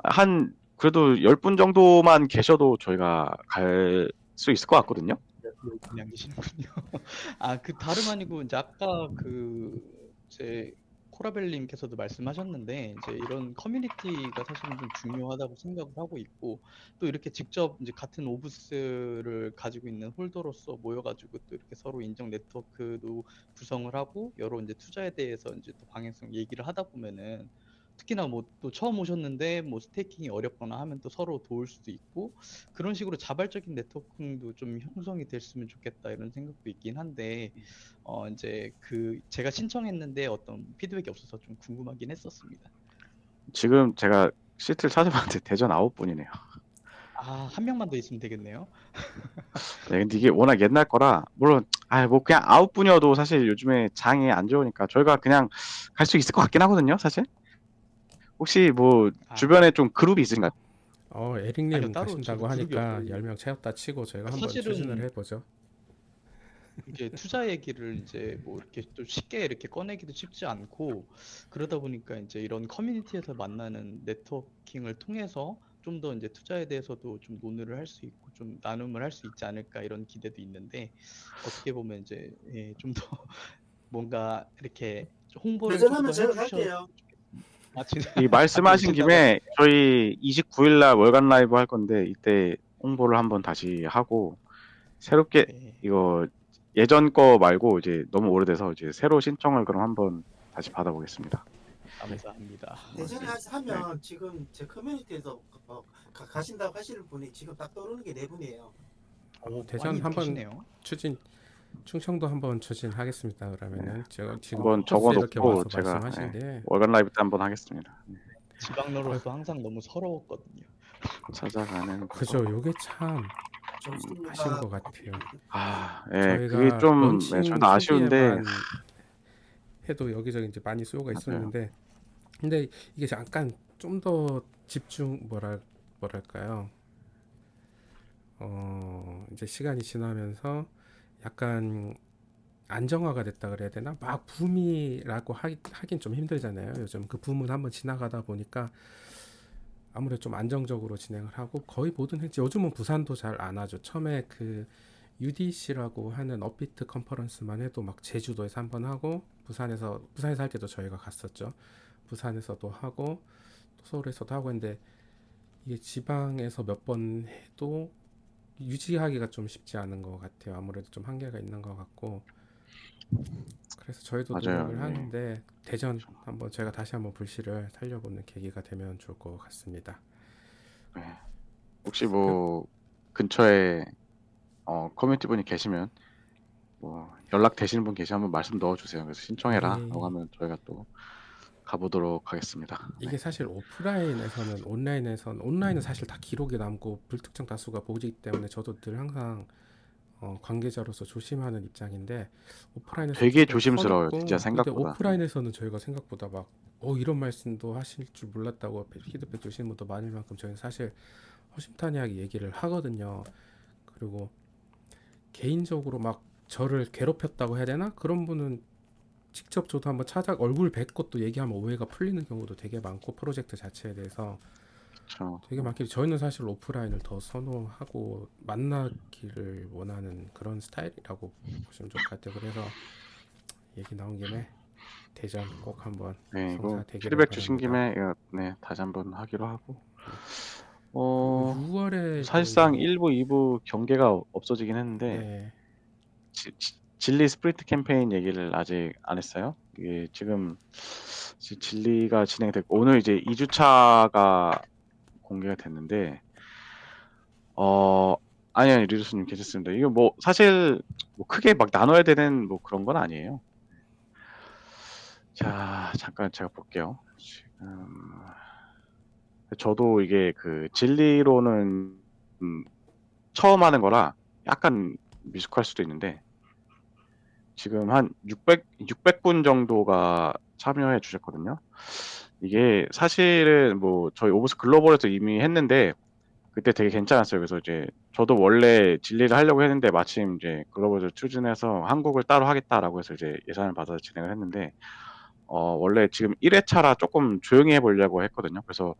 한 그래도 10분 정도만 계셔도 저희가 갈 수 있을 것 같거든요. 열심히 안 계시는군요. 그 다름 아니고 이제 아까 제 코라벨님께서도 말씀하셨는데 이제 이런 커뮤니티가 사실은 좀 중요하다고 생각을 하고 있고 또 이렇게 직접 이제 같은 오브스를 가지고 있는 홀더로서 모여가지고 또 이렇게 서로 인정 네트워크도 구성을 하고 여러 이제 투자에 대해서 이제 또 방향성 얘기를 하다 보면은 특히나 뭐 또 처음 오셨는데 뭐 스테이킹이 어렵거나 하면 또 서로 도울 수도 있고 그런 식으로 자발적인 네트워킹도 좀 형성이 됐으면 좋겠다 이런 생각도 있긴 한데 이제 그 제가 신청했는데 어떤 피드백이 없어서 좀 궁금하긴 했었습니다. 지금 제가 시트를 찾아봤는데 대전 9분이네요. 아, 한 명만 더 있으면 되겠네요. 네, 근데 이게 워낙 옛날 거라 물론 뭐 그냥 9분이어도 사실 요즘에 장이 안 좋으니까 저희가 그냥 갈 수 있을 것 같긴 하거든요, 사실. 혹시 뭐 아, 주변에 좀 그룹이 있으신가요? 아니요, 에릭님 따로 저도 가신다고 그룹이 하니까 없고 10명 채웠다 치고 저희가 한번 추진을 사실은 해보죠. 이게 투자 얘기를 이제 뭐 이렇게 또 쉽게 이렇게 꺼내기도 쉽지 않고 그러다 보니까 이제 이런 커뮤니티에서 만나는 네트워킹을 통해서 좀 더 이제 투자에 대해서도 좀 논의를 할 수 있고 좀 나눔을 할 수 있지 않을까 이런 기대도 있는데 어떻게 보면 이제 좀 더 뭔가 이렇게 홍보를 좀 대전하면 더 제가 해주셔. 갈게요. 아, 진짜 이 말씀하신 오신다고 김에 하시네요. 저희 29일 날 월간 라이브 할 건데 이때 홍보를 한번 다시 하고 새롭게 네, 이거 예전 거 말고 이제 너무 오래돼서 이제 새로 신청을 그럼 한번 다시 받아보겠습니다. 감사합니다. 대전에 네. 하면 지금 제 커뮤니티에서 가신다고 하시는 분이 지금 딱 떠오르는 게 네 분이에요. 오, 대전 많이 한번 계시네요. 추진, 충청도 한번 추진하겠습니다. 네. 그러면은 제가 지금 한번 포커스 이렇게 적어놓고 와서 제가 말씀하신데 월간 라이브 때 한번 하겠습니다. 네. 아, 지방로로서 항상 너무 서러웠거든요. 찾아가는 그죠? 거. 요게 참 하신 좋습니다. 것 같아요. 그게 그게 저희가 좀 런칭 저도 아쉬운데 초기에만 해도 여기저기 이제 많이 수요가 맞아요. 있었는데 근데 이게 약간 좀 더 집중 뭐랄까요? 이제 시간이 지나면서 약간 안정화가 됐다 그래야 되나? 막 붐이라고 하긴 좀 힘들잖아요. 요즘 그 붐은 한번 지나가다 보니까 아무래도 좀 안정적으로 진행을 하고 거의 모든 행사 요즘은 부산도 잘 안 하죠. 처음에 그 UDC라고 하는 업비트 컨퍼런스만 해도 막 제주도에서 한번 하고 부산에서 할 때도 저희가 갔었죠. 부산에서도 하고 또 서울에서도 하고 했는데 이게 지방에서 몇 번 해도 유지하기가 좀 쉽지 않은 것 같아요. 아무래도 좀 한계가 있는 것 같고 그래서 저희도 맞아요. 노력을 예. 하는데 대전 한번 제가 다시 한번 불씨를 살려보는 계기가 되면 좋을 것 같습니다. 예. 혹시 그 뭐 근처에 커뮤니티 분이 계시면 뭐 연락 되시는 분 계시면 한번 말씀 넣어주세요. 그래서 신청해라 라고 예, 하면 저희가 또 가보도록 하겠습니다. 이게 사실 오프라인에서는 온라인은 사실 다 기록이 남고 불특정 다수가 보기 때문에 저도 늘 항상 관계자로서 조심하는 입장인데 오프라인에서 되게 기록 조심스러워요. 진짜 써놓고 근데 생각보다. 오프라인에서는 저희가 생각보다 막 이런 말씀도 하실 줄 몰랐다고 피드백 주시는 분도 많을 만큼 저희는 사실 허심탄회하게 얘기를 하거든요. 그리고 개인적으로 막 저를 괴롭혔다고 해야 되나? 그런 분은 직접 저도 한번 얼굴 뵙고 또 얘기하면 오해가 풀리는 경우도 되게 많고 프로젝트 자체에 대해서 그렇죠. 되게 많기 저희는 사실 오프라인을 더 선호하고 만나기를 원하는 그런 스타일이라고 보시면 좋을 것 같아요. 그래서 얘기 나온 김에 대전 꼭 한번 네, 이거 성사되기를 피드백 주신 바랍니다. 김에 다시 한번 하기로 하고 네. 그리고 어, 6월에도 사실상 1부, 2부 경계가 없어지긴 했는데 네, 진리 스프린트 캠페인 얘기를 아직 안 했어요. 이게 지금 진리가 진행됐고 오늘 이제 2주차가 공개가 됐는데 아니요, 리루스님 괜찮습니다. 이거 뭐 사실 뭐 크게 막 나눠야 되는 뭐 그런 건 아니에요. 자, 잠깐 제가 볼게요. 지금 저도 이게 그 진리로는 처음 하는 거라 약간 미숙할 수도 있는데 지금 한 600분 정도가 참여해 주셨거든요. 이게 사실은 뭐 저희 오브스 글로벌에서 이미 했는데 그때 되게 괜찮았어요. 그래서 이제 저도 원래 진리를 하려고 했는데 마침 이제 글로벌을 추진해서 한국을 따로 하겠다라고 해서 이제 예산을 받아서 진행을 했는데 원래 지금 1회차라 조금 조용히 해보려고 했거든요. 그래서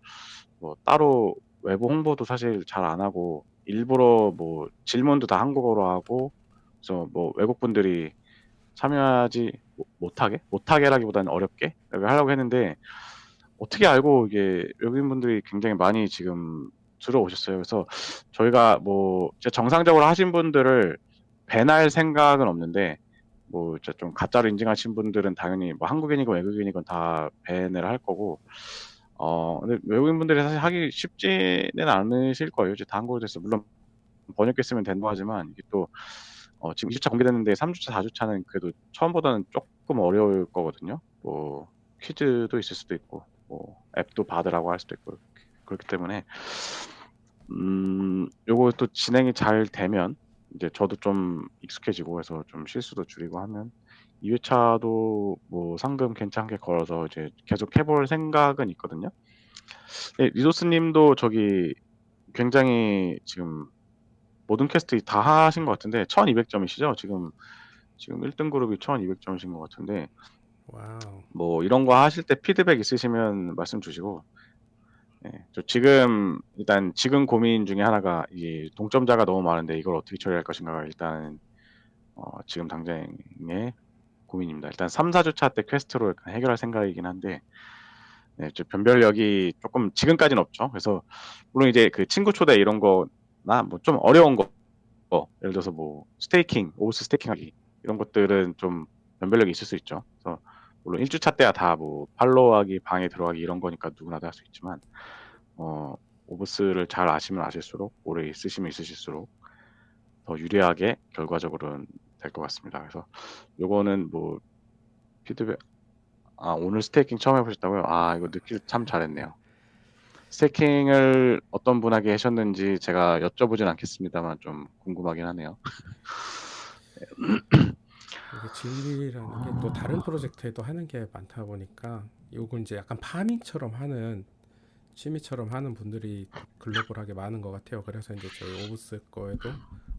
뭐 따로 외부 홍보도 사실 잘 안 하고 일부러 뭐 질문도 다 한국어로 하고 그래서 뭐 외국 분들이 참여하지 못하게라기보다는 어렵게 이렇게 하려고 했는데 어떻게 알고 이게 외국인분들이 굉장히 많이 지금 들어오셨어요. 그래서 저희가 뭐 진짜 정상적으로 하신 분들을 배날 생각은 없는데 뭐 진짜 좀 가짜로 인증하신 분들은 당연히 뭐 한국인이건 외국인이건 다 밴을 할 거고, 근데 외국인 분들이 사실 하기 쉽지는 않으실 거예요. 이제 다 한국어로 됐어. 물론 번역했으면 된다고 하지만 이게 또 지금 2주차 공개됐는데 3주차, 4주차는 그래도 처음보다는 조금 어려울 거거든요. 뭐 퀴즈도 있을 수도 있고, 뭐 앱도 받으라고 할 수도 있고, 그렇기 때문에 요거 또 진행이 잘 되면 이제 저도 좀 익숙해지고 해서 좀 실수도 줄이고 하면 2회차도 뭐 상금 괜찮게 걸어서 이제 계속 해볼 생각은 있거든요. 예, 리도스님도 저기 굉장히 지금 모든 퀘스트 다 하신 것 같은데 1200점이시죠? 지금 1등 그룹이 1200점이신 것 같은데 와우. 뭐 이런 거 하실 때 피드백 있으시면 말씀 주시고, 예, 저 지금 고민 중에 하나가 이 동점자가 너무 많은데 이걸 어떻게 처리할 것인가가 일단 지금 당장의 고민입니다. 일단 3, 4주차 때 퀘스트로 약간 해결할 생각이긴 한데, 네, 저 변별력이 조금 지금까지는 없죠. 그래서 물론 이제 그 친구 초대 이런 거나 뭐 좀 어려운 거, 예를 들어서 뭐 스테이킹, 오브스 스테이킹하기 이런 것들은 좀 변별력이 있을 수 있죠. 그래서 물론 1주차 때야 다 뭐 팔로우하기, 방에 들어가기 이런 거니까 누구나 다 할 수 있지만 오브스를 잘 아시면 아실수록 오래 있으시면 있으실수록 더 유리하게 결과적으로는 될 것 같습니다. 그래서 요거는 뭐 피드백, 오늘 스테이킹 처음 해보셨다고요? 이거 듣길 참 잘했네요. 스테이킹을 어떤 분에게 하셨는지 제가 여쭤보진 않겠습니다만 좀 궁금하긴 하네요. 이게 진리라는 게 또 다른 프로젝트에도 하는 게 많다 보니까 요건 이제 약간 파밍처럼 하는 취미처럼 하는 분들이 글로벌하게 많은 것 같아요. 그래서 이제 저희 오브스 거에도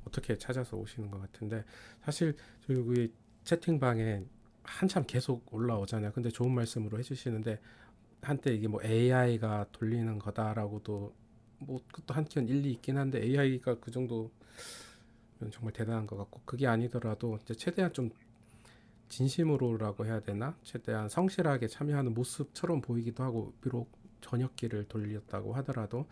어떻게 찾아서 오시는 것 같은데 사실 저기 채팅방에 한참 계속 올라오잖아요. 근데 좋은 말씀으로 해주시는데 한때 이게 뭐 AI가 돌리는 거다라고도 뭐 그것도 한편 일리 있긴 한데 AI가 그 정도면 정말 대단한 것 같고 그게 아니더라도 이제 최대한 좀 진심으로라고 해야 되나? 최대한 성실하게 참여하는 모습처럼 보이기도 하고 비록 전역기를 돌렸다고 하더라도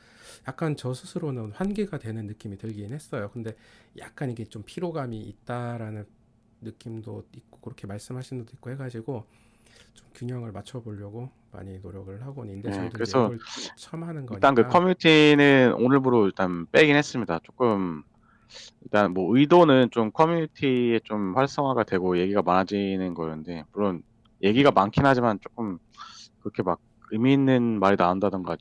약간 저 스스로는 환기가 되는 느낌이 들긴 했어요. 근데 약간 이게 좀 피로감이 있다라는 느낌도 있고 그렇게 말씀하시는 것도 있고 해가지고 좀 균형을 맞춰보려고 많이 노력을 하고 있는데 네, 저도 이제 그래서 이걸 처음 하는 일단 그 거니까 커뮤니티는 오늘부로 일단 빼긴 했습니다. 조금 일단 뭐 의도는 좀 커뮤니티에 좀 활성화가 되고 얘기가 많아지는 거였는데, 물론 얘기가 많긴 하지만 조금 그렇게 막 의미 있는 말이 나온다던가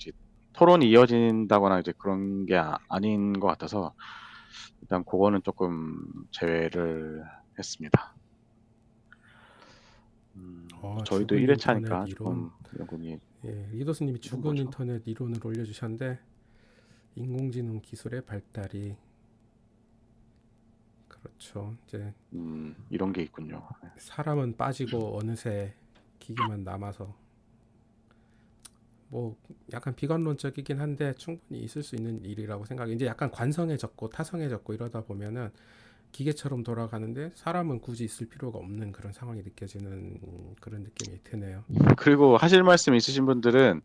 토론이 이어진다거나 이제 그런 게 아닌 것 같아서 일단 그거는 조금 제외를 했습니다. 저희도 죽은 인터넷 1회차니까 이론. 조금 이런 건 예, 리더스님이 이런 죽은 거죠. 인터넷 이론을 올려주셨는데 인공지능 기술의 발달이 그렇죠. 이제 이런 게 있군요. 사람은 빠지고 어느새 기계만 남아서 뭐 약간 비관론적이긴 한데 충분히 있을 수 있는 일이라고 생각해. 이제 약간 관성해졌고 타성해졌고 이러다 보면은 기계처럼 돌아가는데 사람은 굳이 있을 필요가 없는 그런 상황이 느껴지는 그런 느낌이 드네요. 그리고 하실 말씀 있으신 분들은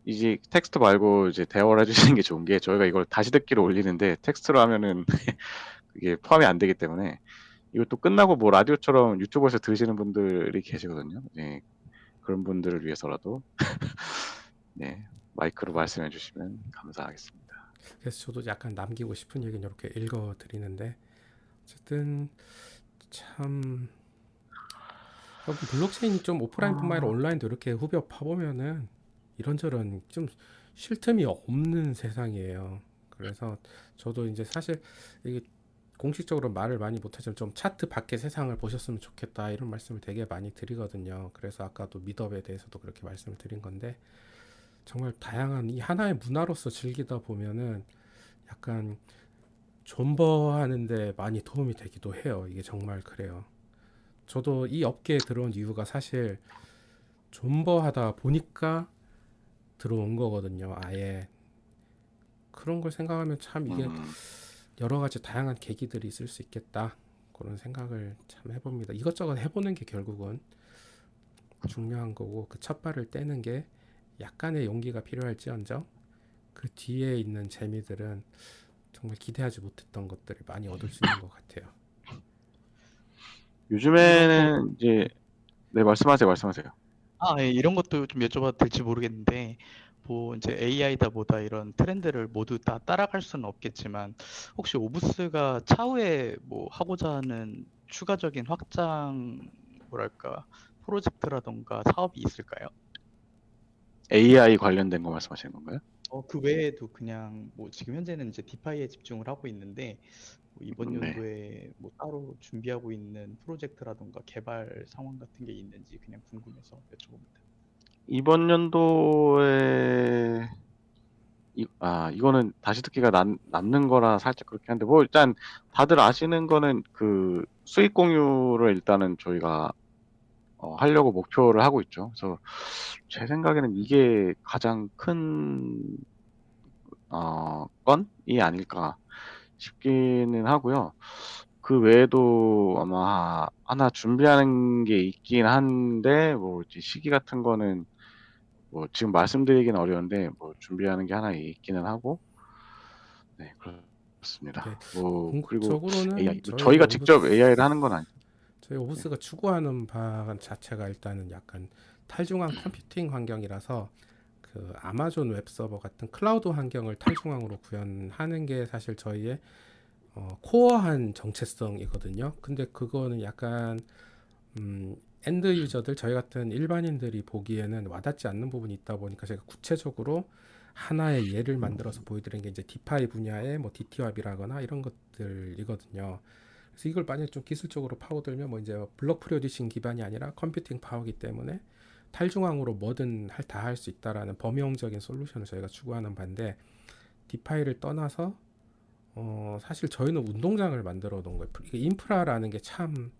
이제 텍스트 말고 이제 대화를 해주시는 게 좋은 게, 저희가 이걸 다시 듣기로 올리는데 텍스트로 하면은 그게 포함이 안 되기 때문에 이것도 끝나고 뭐 라디오처럼 유튜브에서 들으시는 분들이 계시거든요. 네, 그런 분들을 위해서라도 네, 마이크로 말씀해 주시면 감사하겠습니다. 그래서 저도 약간 남기고 싶은 얘기는 이렇게 읽어 드리는데 어쨌든 참 결국 블록체인이 좀 오프라인뿐만 아니라 온라인도 이렇게 후벼 파보면은 이런저런 좀 쉴 틈이 없는 세상이에요. 그래서 저도 이제 사실 이게 공식적으로 말을 많이 못하지만 좀 차트 밖의 세상을 보셨으면 좋겠다 이런 말씀을 되게 많이 드리거든요. 그래서 아까도 미덕에 대해서도 그렇게 말씀을 드린 건데 정말 다양한 이 하나의 문화로서 즐기다 보면은 약간 존버하는데 많이 도움이 되기도 해요. 이게 정말 그래요. 저도 이 업계에 들어온 이유가 사실 존버하다 보니까 들어온 거거든요. 아예 그런 걸 생각하면 참 이게 음, 여러 가지 다양한 계기들이 있을 수 있겠다. 그런 생각을 참 해봅니다. 이것저것 해보는 게 결국은 중요한 거고 그 첫 발을 떼는 게 약간의 용기가 필요할지언정 그 뒤에 있는 재미들은 정말 기대하지 못했던 것들을 많이 얻을 수 있는 것 같아요. 요즘에는 이제 네, 말씀하세요. 예, 이런 것도 좀 여쭤봐도 될지 모르겠는데, 뭐 이제 AI다 뭐다 이런 트렌드를 모두 다 따라갈 수는 없겠지만, 혹시 오브스가 차후에 뭐 하고자 하는 추가적인 확장, 뭐랄까, 프로젝트라던가 사업이 있을까요? AI 관련된 거 말씀하시는 건가요? 그 외에도 그냥 뭐 지금 현재는 이제 디파이에 집중을 하고 있는데, 뭐 이번 네. 연도에 뭐 따로 준비하고 있는 프로젝트라던가 개발 상황 같은 게 있는지 그냥 궁금해서 여쭤봅니다. 이번 연도에 이거는 다시 듣기가 남는 거라 살짝 그렇긴 한데, 뭐 일단 다들 아시는 거는 그 수익 공유를 일단은 저희가 하려고 목표를 하고 있죠. 그래서 제 생각에는 이게 가장 큰 건이 아닐까 싶기는 하고요. 그 외에도 아마 하나 준비하는 게 있긴 한데, 뭐 이제 시기 같은 거는 뭐 지금 말씀드리기는 어려운데, 뭐 준비하는 게 하나 있기는 하고, 네, 네, 그렇습니다. 뭐 그리고 AI, 궁극적으로는 뭐 저희가 직접 AI를 하는 건 아니죠. 저희 네. 오브스가 추구하는 바 자체가 일단은 약간 탈중앙 컴퓨팅 환경이라서 그 아마존 웹서버 같은 클라우드 환경을 탈중앙으로 구현하는 게 사실 저희의 코어한 정체성이거든요. 근데 그거는 약간 엔드 유저들 저희 같은 일반인들이 보기에는 와닿지 않는 부분이 있다 보니까 제가 구체적으로 하나의 예를 만들어서 보여드린 게 이제 디파이 분야의 뭐 DT왑이라거나 이런 것들이거든요. 그래서 이걸 만약 좀 기술적으로 파고들면 뭐 이제 블록 프로듀싱 기반이 아니라 컴퓨팅 파워이기 때문에 탈중앙으로 뭐든 다 할 수 있다라는 범용적인 솔루션을 저희가 추구하는 반대, 디파이를 떠나서 사실 저희는 운동장을 만들어 놓은 거예요. 이게 인프라라는 게 참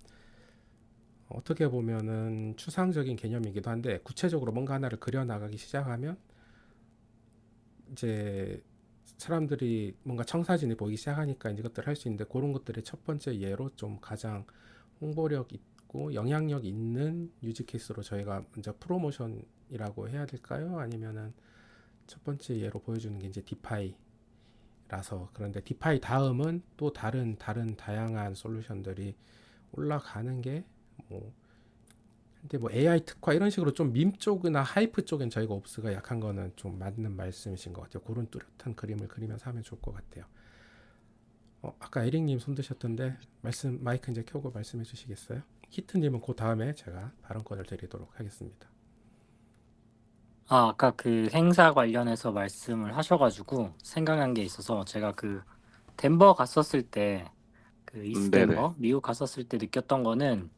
어떻게 보면은 추상적인 개념이기도 한데, 구체적으로 뭔가 하나를 그려 나가기 시작하면 이제 사람들이 뭔가 청사진이 보이기 시작하니까 이것들 할 수 있는데, 그런 것들의 첫 번째 예로 좀 가장 홍보력 있고 영향력 있는 유지 케이스로 저희가 먼저 프로모션이라고 해야 될까요? 아니면은 첫 번째 예로 보여주는 게 이제 디파이라서. 그런데 디파이 다음은 또 다른 다양한 솔루션들이 올라가는 게 뭐, 근데 뭐 AI 특화 이런 식으로 좀 밈 쪽이나 하이프 쪽엔 저희가 옵스가 약한 거는 좀 맞는 말씀이신 것 같아요. 그런 뚜렷한 그림을 그리면서 하면 좋을 것 같아요. 아까 에릭님 손 드셨던데 마이크 이제 켜고 말씀해 주시겠어요? 히트님은 그 다음에 제가 발언권을 드리도록 하겠습니다. 아까 그 행사 관련해서 말씀을 하셔가지고 생각난 게 있어서, 제가 그 덴버 갔었을 때, 그 이스 네네. 덴버, 미국 갔었을 때 느꼈던 거는,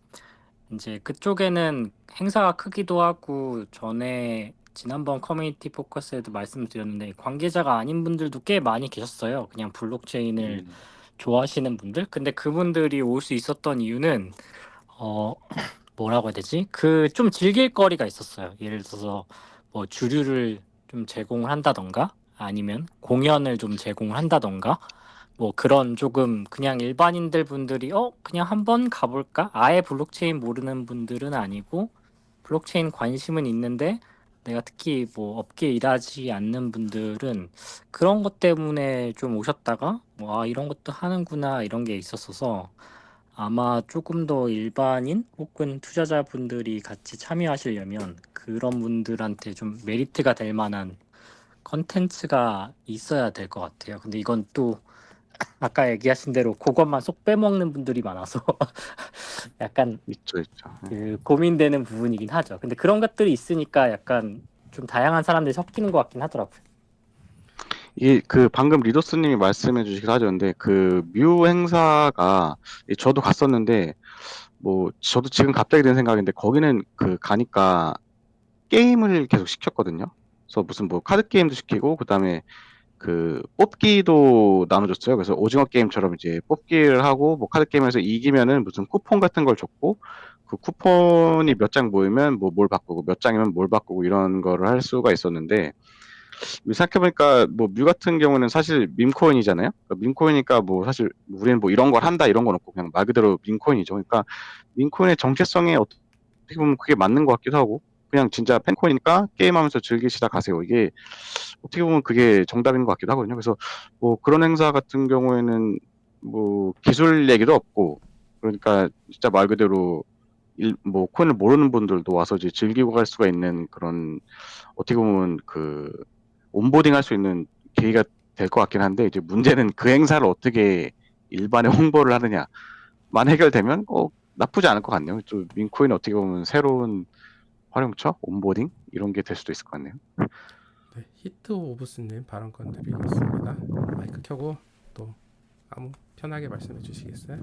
이제 그쪽에는 행사가 크기도 하고, 전에 지난번 커뮤니티 포커스에도 말씀드렸는데 관계자가 아닌 분들도 꽤 많이 계셨어요. 그냥 블록체인을 좋아하시는 분들. 근데 그분들이 올 수 있었던 이유는 뭐라고 해야 되지? 그 좀 즐길 거리가 있었어요. 예를 들어서 뭐 주류를 좀 제공을 한다던가, 아니면 공연을 좀 제공을 한다던가, 뭐 그런 조금 그냥 일반인들 분들이 그냥 한번 가볼까? 아예 블록체인 모르는 분들은 아니고 블록체인 관심은 있는데 내가 특히 뭐 업계에 일하지 않는 분들은 그런 것 때문에 좀 오셨다가 뭐 이런 것도 하는구나, 이런 게 있었어서, 아마 조금 더 일반인 혹은 투자자분들이 같이 참여하시려면 그런 분들한테 좀 메리트가 될 만한 컨텐츠가 있어야 될 것 같아요. 근데 이건 또 아까 얘기하신 대로 그것만 쏙 빼먹는 분들이 많아서 약간 있죠. 그 고민되는 부분이긴 하죠. 근데 그런 것들이 있으니까 약간 좀 다양한 사람들이 섞이는 것 같긴 하더라고요. 이게 그 방금 리더스님이 말씀해 주시긴 하셨는데, 그 뮤 행사가 저도 갔었는데, 뭐 저도 지금 갑자기 든 생각인데, 거기는 그 가니까 게임을 계속 시켰거든요. 그래서 무슨 뭐 카드 게임도 시키고, 그다음에 그 뽑기도 나눠줬어요. 그래서 오징어 게임처럼 이제 뽑기를 하고, 뭐 카드 게임에서 이기면은 무슨 쿠폰 같은 걸 줬고, 그 쿠폰이 몇 장 모이면 뭐 뭘 바꾸고, 몇 장이면 뭘 바꾸고, 이런 거를 할 수가 있었는데, 생각해보니까 뭐 뮤 같은 경우는 사실 밈코인이잖아요. 그러니까 밈코인이니까 뭐 사실 우리는 뭐 이런 걸 한다 이런 건 없고 그냥 말 그대로 밈코인이죠. 그러니까 밈코인의 정체성에 어떻게 보면 그게 맞는 것 같기도 하고, 그냥 진짜 팬코인이니까 게임하면서 즐기시다 가세요. 이게 어떻게 보면 그게 정답인 것 같기도 하거든요. 그래서 뭐 그런 행사 같은 경우에는 뭐 기술 얘기도 없고, 그러니까 진짜 말 그대로 뭐 코인을 모르는 분들도 와서 이제 즐기고 갈 수가 있는 그런 어떻게 보면 그 온보딩 할 수 있는 계기가 될 것 같긴 한데 이제 문제는 그 행사를 어떻게 일반에 홍보를 하느냐만 해결되면 나쁘지 않을 것 같네요. 좀 민코인 어떻게 보면 새로운 활용처, 온보딩 이런 게 될 수도 있을 것 같네요. 네, 히트 오브스님 발언권들이 있습니다. 마이크 켜고 또 아무 편하게 말씀해 주시겠어요?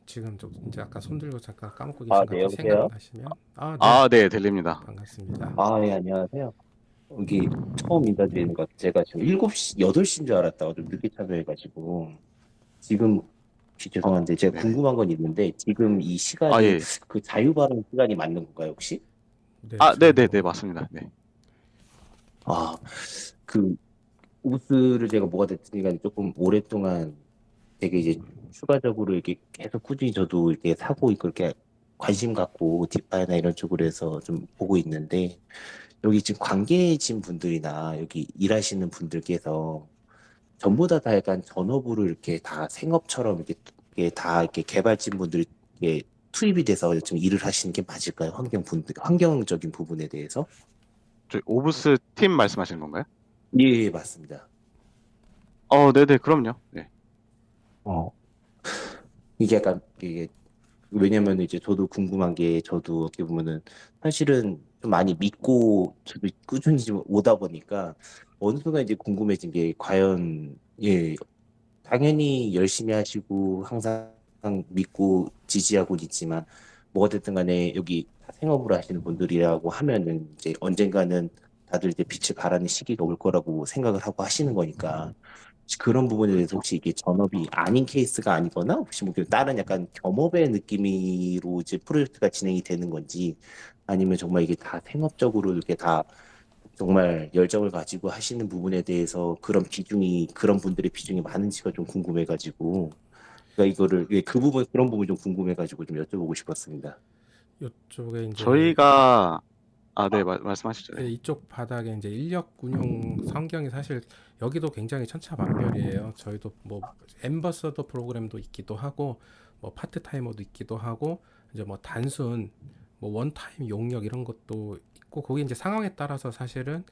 지금 좀 이제 아까 손 들고 잠깐 까먹고 계신 것 네, 같아요. 여보세요? 생각나시면 네, 네, 들립니다. 반갑습니다. 네, 안녕하세요. 여기 처음 인사드리는 것 같아요. 제가 지금 7시, 8시인 줄 알았다가 좀 늦게 참여해가지고, 지금, 혹시 죄송한데, 제가 네네. 궁금한 건 있는데, 지금 이 아, 시간이 예. 그 자유발언 시간이 맞는 건가요, 혹시? 네, 네네네, 맞습니다. 네. 그, 오브스를 제가 뭐가 됐든 간에 조금 오랫동안 되게 이제 추가적으로 이렇게 계속 꾸준히 저도 이렇게 사고 있고 이렇게 관심 갖고 디파이나 이런 쪽으로 해서 좀 보고 있는데, 여기 지금 관계진 분들이나 여기 일하시는 분들께서 전부 다 약간 전업으로 이렇게 다 생업처럼 이렇게 다 이렇게 개발진 분들이 이렇게 투입이 돼서 지금 일을 하시는 게 맞을까요? 환경적인 부분에 대해서? 저희 오브스 팀 말씀하시는 건가요? 예, 맞습니다. 네네, 그럼요. 네. 이게 약간 이게 왜냐면 이제 저도 궁금한 게 저도 어떻게 보면은 사실은 좀 많이 믿고 저도 꾸준히 좀 오다 보니까 어느 순간 이제 궁금해진 게 과연 당연히 열심히 하시고 항상 믿고 지지하고 있지만 뭐가 됐든 간에 여기 다 생업으로 하시는 분들이라고 하면은 이제 언젠가는 다들 이제 빛을 발하는 시기가 올 거라고 생각을 하고 하시는 거니까 혹시 그런 부분에 대해서 혹시 이게 전업이 아닌 케이스가 아니거나 혹시 뭐 다른 약간 겸업의 느낌으로 이제 프로젝트가 진행이 되는 건지 아니면 정말 이게 다 생업적으로 이렇게 다 정말 열정을 가지고 하시는 부분에 대해서 그런 분들의 비중이 많은지가 좀 궁금해가지고, 그러니까 그런 부분 좀 궁금해가지고 좀 여쭤보고 싶었습니다. 이쪽에 이제 저희가 네, 말씀하시죠. 네. 이쪽 바닥에 이제 인력 운영 환경이 사실 여기도 굉장히 천차만별이에요. 저희도 뭐 앰버서더 프로그램도 있기도 하고 뭐 파트타이머도 있기도 하고 이제 뭐 단순 뭐 원타임 용역 이런 것도 있고 거기 이제 상황에 따라서 사실은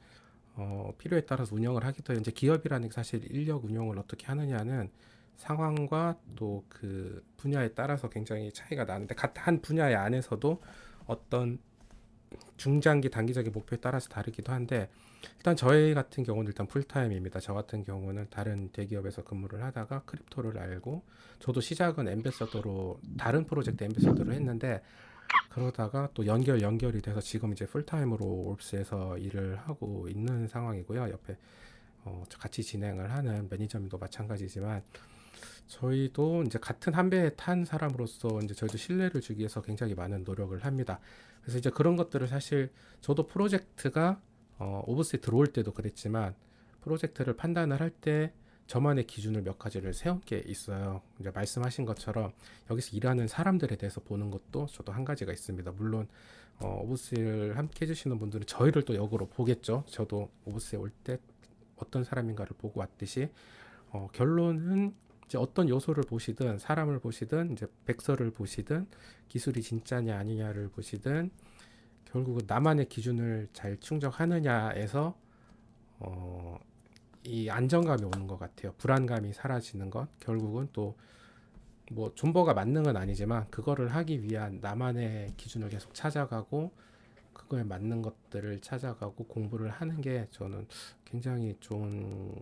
필요에 따라서 운영을 하기도 해요. 이제 기업이라는 게 사실 인력 운영을 어떻게 하느냐는 상황과 또 그 분야에 따라서 굉장히 차이가 나는데 한 분야의 안에서도 어떤 중장기 단기적인 목표에 따라서 다르기도 한데 일단 저희 같은 경우는 일단 풀타임입니다. 저 같은 경우는 다른 대기업에서 근무를 하다가 크립토를 알고 저도 시작은 엠베서더로 다른 프로젝트 엠베서더로 했는데 그러다가 또 연결이 돼서 지금 이제 풀타임으로 올스에서 일을 하고 있는 상황이고요. 옆에 같이 진행을 하는 매니저님도 마찬가지지만 저희도 이제 같은 한 배에 탄 사람으로서 이제 저희도 신뢰를 주기 위해서 굉장히 많은 노력을 합니다. 그래서 이제 그런 것들을 사실 저도 프로젝트가 오브스에 들어올 때도 그랬지만 프로젝트를 판단을 할 때 저만의 기준을 몇 가지를 세운 게 있어요. 이제 말씀하신 것처럼 여기서 일하는 사람들에 대해서 보는 것도 저도 한 가지가 있습니다. 물론 오브스를 함께 해주시는 분들은 저희를 또 역으로 보겠죠. 저도 오브스에 올 때 어떤 사람인가를 보고 왔듯이 결론은 이제 어떤 요소를 보시든 사람을 보시든 이제 백서를 보시든 기술이 진짜냐 아니냐를 보시든 결국은 나만의 기준을 잘 충족하느냐에서 이 안정감이 오는 것 같아요. 불안감이 사라지는 것. 결국은 또 뭐 존버가 만능은 아니지만 그거를 하기 위한 나만의 기준을 계속 찾아가고 그거에 맞는 것들을 찾아가고 공부를 하는 게 저는 굉장히 좋은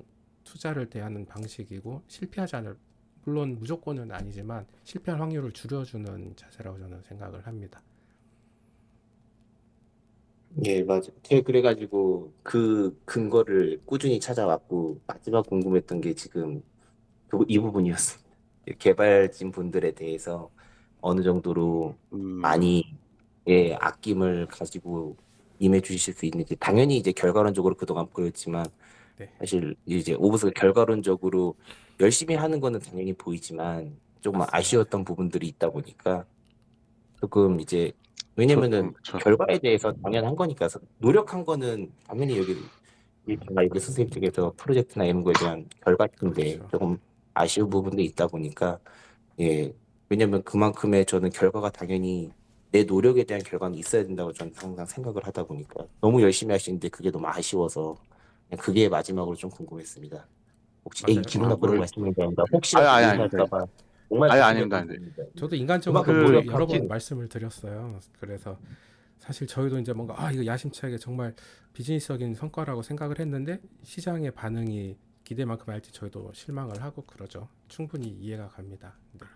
투자를 대하는 방식이고 실패하지 않을 물론 무조건은 아니지만 실패할 확률을 줄여주는 자세라고 저는 생각을 합니다. 예, 맞아요. 그래가지고 그 근거를 꾸준히 찾아왔고 마지막 궁금했던 게 지금 이 부분이었습니다. 개발진 분들에 대해서 어느 정도로 많이 아낌을 가지고 임해 주실 수 있는지 당연히 이제 결과론적으로 그동안 보였지만 네. 사실 이제 오브스가 결과론적으로 열심히 하는 거는 당연히 보이지만 조금 맞습니다. 아쉬웠던 부분들이 있다 보니까 조금 이제 왜냐면은 그쵸. 결과에 대해서 당연한 거니까 노력한 거는 당연히 여기 제가 이제 선생님 쪽에서 프로젝트나 이런 거에 대한 결과 같은 게 그렇죠. 조금 아쉬운 부분도 있다 보니까 예 왜냐면 그만큼의 저는 결과가 당연히 내 노력에 대한 결과는 있어야 된다고 저는 항상 생각을 하다 보니까 너무 열심히 하시는데 그게 너무 아쉬워서 그냥 그게 마지막으로 좀 궁금했습니다. 혹시 맞아요. 기분 아, 나쁘다고 뭐, 말씀드린 게 아니라 아니, 혹시라도 아니, 오해할까 봐 정말 아니, 부탁드렸던 아닙니다. 부분입니다. 저도 인간적으로 그만큼 그, 여러 번 노력하고 말씀을 드렸어요. 그래서 사실 저희도 이제 뭔가 이거 야심차게 정말 비즈니스적인 성과라고 생각을 했는데 시장의 반응이 기대만큼 할지 저희도 실망을 하고 그러죠. 충분히 이해가 갑니다. 네.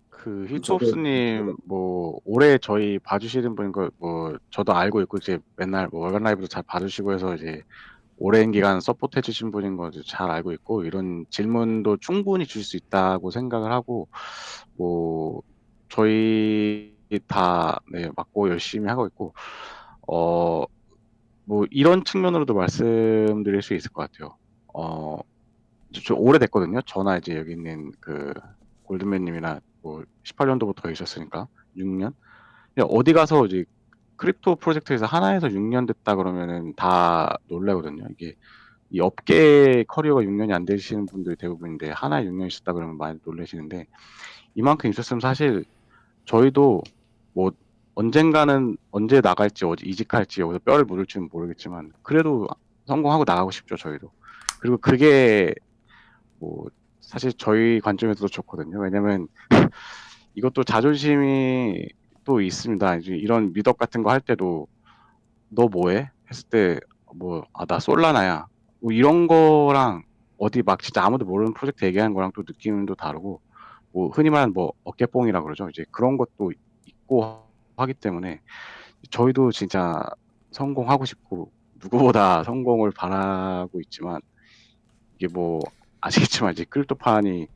그 저도 히트옵스님 뭐 올해 저희 봐주시는 분인 거 뭐 저도 알고 있고 이제 맨날 뭐 월간 라이브도 잘 봐주시고 해서 이제 오랜 기간 서포트 해주신 분인 거 잘 알고 있고 이런 질문도 충분히 주실 수 있다고 생각을 하고 뭐 저희 다 네, 맞고 열심히 하고 있고 뭐 이런 측면으로도 말씀드릴 수 있을 것 같아요. 저 오래됐거든요. 저나 이제 여기 있는 그 골드맨님이나 뭐 18년도부터 계셨으니까 6년. 어디 가서 이제 크립토 프로젝트에서 하나에서 6년 됐다 그러면은 다 놀라거든요. 이게 이 업계 커리어가 6년이 안 되시는 분들이 대부분인데 하나에 6년 있었다 그러면 많이 놀라시는데 이만큼 있었으면 사실 저희도 뭐 언젠가는 언제 나갈지 어디 이직할지 여기서 뼈를 묻을지는 모르겠지만 그래도 성공하고 나가고 싶죠 저희도. 그리고 그게 뭐 사실 저희 관점에서도 좋거든요. 왜냐면 이것도 자존심이 또 있습니다. 이제 이런 미덕 같은 거 할 때도 너 뭐해? 했을 때 뭐 나 솔라나야. 뭐 이런 거랑 어디 막 진짜 아무도 모르는 프로젝트 얘기하는 거랑 또 느낌도 다르고 뭐 흔히 말하는 뭐 어깨뽕이라 그러죠. 이제 그런 것도 있고 하기 때문에 저희도 진짜 성공하고 싶고 누구보다 성공을 바라고 있지만 이게 뭐 아시겠지만 이제 크립토판이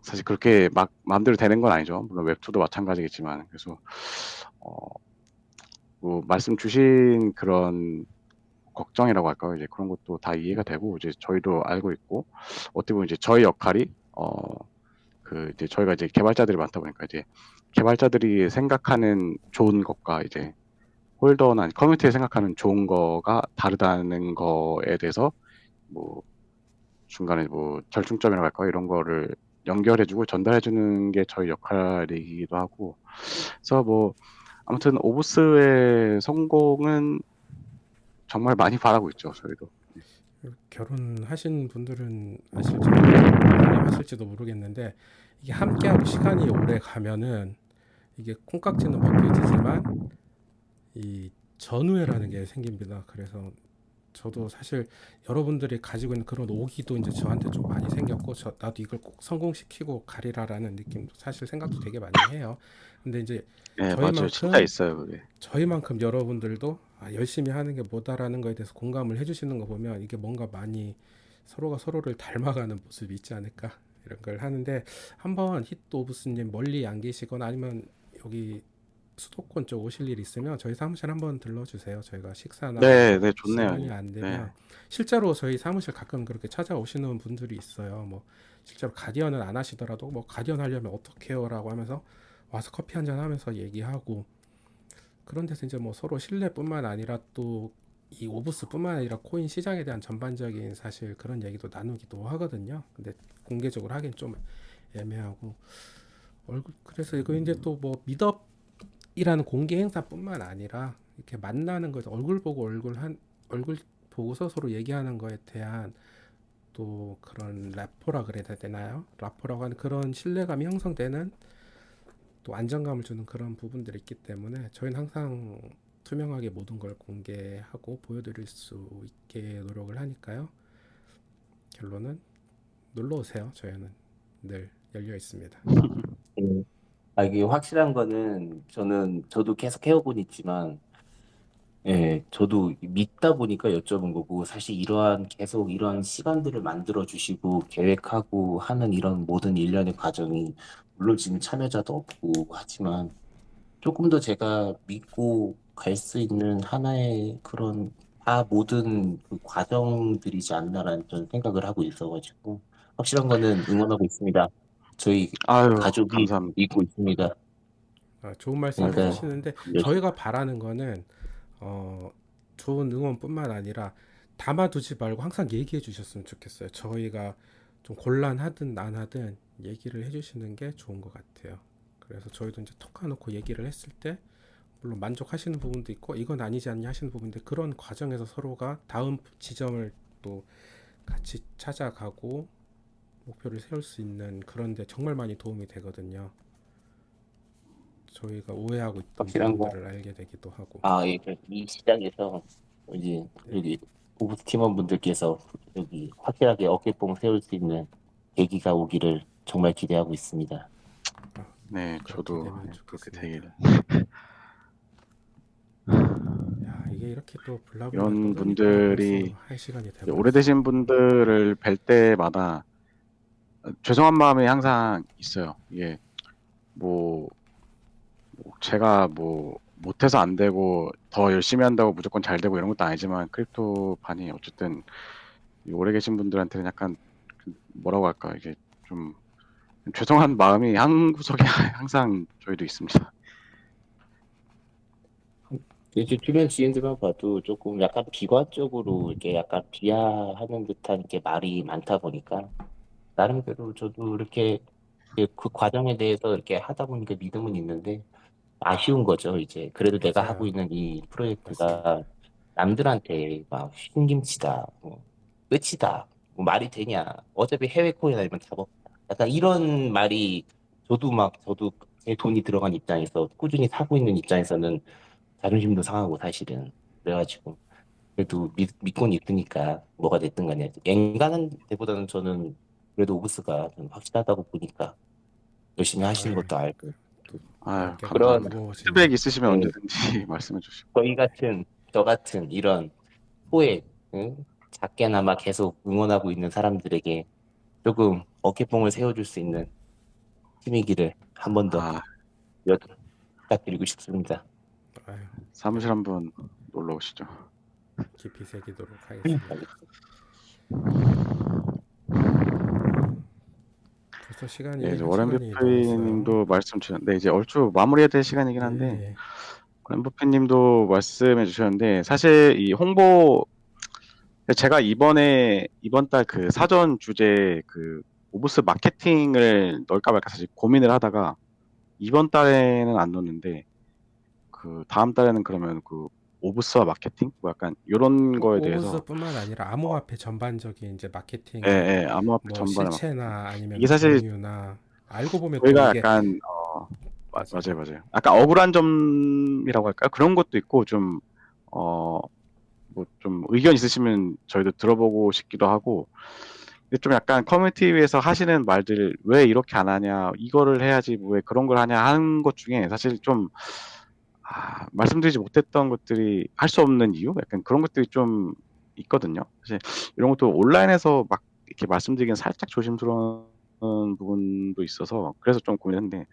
사실 그렇게 막 마음대로 되는 건 아니죠. 물론 웹2도 마찬가지겠지만 그래서 뭐 말씀 주신 그런 걱정이라고 할까요? 이제 그런 것도 다 이해가 되고 이제 저희도 알고 있고 어떻게 보면 이제 저희 역할이 그 이제 저희가 이제 개발자들이 많다 보니까 이제 개발자들이 생각하는 좋은 것과 이제 홀더나 커뮤니티에 생각하는 좋은 거가 다르다는 거에 대해서 뭐 중간에 뭐 절충점이라고 할까요? 이런 거를 연결해주고 전달해주는 게 저희 역할이기도 하고 그래서 뭐 아무튼 오브스의 성공은 정말 많이 바라고 있죠 저희도. 결혼하신 분들은 아실지 공감하실지도 모르겠는데 이게 함께하고 시간이 오래 가면은 이게 콩깍지는 벗겨지지만 이 전우회라는 게 생깁니다. 그래서 저도 사실 여러분들이 가지고 있는 그런 오기도 이제 저한테 좀 많이 생겼고 나도 이걸 꼭 성공시키고 가리라라는 느낌도 사실 생각도 되게 많이 해요. 근데 이제 네 맞아요. 진짜 있어요 그게. 저희만큼 여러분들도 열심히 하는 게 뭐다라는 거에 대해서 공감을 해주시는 거 보면 이게 뭔가 많이 서로가 서로를 닮아가는 모습이 있지 않을까 이런 걸 하는데 한번 히트 오브스님 멀리 안 계시거나 아니면 여기 수도권 쪽 오실 일 있으면 저희 사무실 한번 들러주세요. 저희가 식사나 네, 뭐 네, 좋네요. 시간이 안 네. 되면 실제로 저희 사무실 가끔 그렇게 찾아오시는 분들이 있어요. 뭐 실제로 가디언은 안 하시더라도 뭐 가디언 하려면 어떻게 해요라고 하면서 와서 커피 한잔 하면서 얘기하고 그런 데서 이제 뭐 서로 신뢰뿐만 아니라 또 이 오브스뿐만 아니라 코인 시장에 대한 전반적인 사실 그런 얘기도 나누기도 하거든요. 근데 공개적으로 하긴 좀 애매하고 그래서 이거 이제 또 뭐 미덥이라는 공개 행사뿐만 아니라 이렇게 만나는 거 얼굴 보고 얼굴 보고서 서로 얘기하는 거에 대한 또 그런 라포라 그래야 되나요? 라포라고 하는 그런 신뢰감이 형성되는 또 안정감을 주는 그런 부분들이 있기 때문에 저희는 항상 투명하게 모든 걸 공개하고 보여드릴 수 있게 노력을 하니까요. 결론은 놀러 오세요. 저희는 늘 열려 있습니다. 이게 확실한 거는 저도 계속 해오곤 있지만 예, 저도 믿다 보니까 여쭤본 거고 사실 계속 이런 시간들을 만들어 주시고 계획하고 하는 이런 모든 일련의 과정이 물론 지금 참여자도 없고 하지만 조금 더 제가 믿고 갈 수 있는 하나의 그런 모든 그 과정들이지 않나라는 좀 생각을 하고 있어가지고 확실한 거는 응원하고 있습니다. 저희 아유, 가족이 감사합니다. 믿고 있습니다. 좋은 말씀 그러니까 해주시는데 열심히 저희가 바라는 거는 좋은 응원뿐만 아니라 담아두지 말고 항상 얘기해 주셨으면 좋겠어요. 저희가 좀 곤란하든 안 하든 얘기를 해주시는 게 좋은 것 같아요. 그래서 저희도 이제 톡 까놓고 얘기를 했을 때 물론 만족하시는 부분도 있고 이건 아니지 않냐 하시는 부분인데 그런 과정에서 서로가 다음 지점을 또 같이 찾아가고 목표를 세울 수 있는 그런데 정말 많이 도움이 되거든요. 저희가 오해하고 있던 확실한 거. 부분들을 알게 되기도 하고. 예, 이 시장에서 이제 여기 오브스 팀원분들께서 여기 확실하게 어깨뽕 세울 수 있는 계기가 오기를 정말 기대하고 있습니다. 네, 그렇게 저도 되면 그렇게 좋겠습니다. 되길. 야, 이게 이렇게 또 블라블라 이런 떠드니까 분들이 벌써 1시간이 이제 돼버렸어. 오래되신 분들을 뵐 때마다 죄송한 마음이 항상 있어요. 이게 뭐 제가 뭐 못해서 안 되고 더 열심히 한다고 무조건 잘 되고 이런 것도 아니지만 크립토판이 어쨌든 이 오래 계신 분들한테는 약간 뭐라고 할까 이게 좀 죄송한 마음이 한 구석에 항상 저희도 있습니다. 이제 주변 지인들만 봐도 조금 약간 비관적으로 이렇게 약간 비하하는 듯한 이렇게 말이 많다 보니까 나름대로 저도 이렇게 그 과정에 대해서 이렇게 하다 보니까 믿음은 있는데 아쉬운 거죠. 이제 그래도 내가 하고 맞아요. 있는 이 맞습니다. 프로젝트가 남들한테 막 흰김치다, 끝이다, 말이 되냐? 어차피 해외 코인 아니면 답 없다. 약간 이런 말이 저도 제 돈이 들어간 입장에서 꾸준히 사고 있는 입장에서는 자존심도 상하고 사실은 그래가지고 그래도 믿고는 있으니까 뭐가 됐든 간에 앵간한 데보다는 저는 그래도 오브스가 좀 확실하다고 보니까 열심히 하시는 아유, 것도 알고 또 아유, 어깨가 그런 무거워지네요. 피드백 있으시면 네, 언제든지 말씀해 주시고. 저 같은 이런 소액 작게나마 계속 응원하고 있는 사람들에게 조금 어깨뽕을 세워줄 수 있는 팀이기를 한 번 더 아, 부탁드리고 싶습니다. 아유, 사무실 한번 놀러 오시죠. 깊이 새기도록 하겠습니다. 벌써 시간이 예, 이제 한 워렌 시간이 넘었어요. 버핏님도 말씀 주셨는데 이제 얼추 마무리해야 될 시간이긴 한데 예, 워렌 버핏님도 말씀해 주셨는데 사실 이 홍보 제가 이번 달 그 사전 주제 그 오브스 마케팅을 넣을까 말까 사실 고민을 하다가 이번 달에는 안 넣었는데 그 다음 달에는 그러면 그 오브스와 마케팅 뭐 약간 이런 거에 대해서 오브스뿐만 아니라 암호화폐 전반적인 이제 마케팅의 예, 암호화폐 뭐 전반을 막 실체나 이게 아니면 사실 공유나 알고 보면 또 저희가 이게 약간 맞아요. 맞아요. 약간 억울한 점이라고 할까요? 그런 것도 있고 좀 뭐 좀 의견 있으시면 저희도 들어보고 싶기도 하고 근데 좀 약간 커뮤니티 위에서 하시는 말들 왜 이렇게 안 하냐 이거를 해야지 왜 그런 걸 하냐 하는 것 중에 사실 좀 말씀드리지 못했던 것들이 할 수 없는 이유 약간 그런 것들이 좀 있거든요. 사실 이런 것도 온라인에서 막 이렇게 말씀드리기는 살짝 조심스러운 부분도 있어서 그래서 좀 고민했는데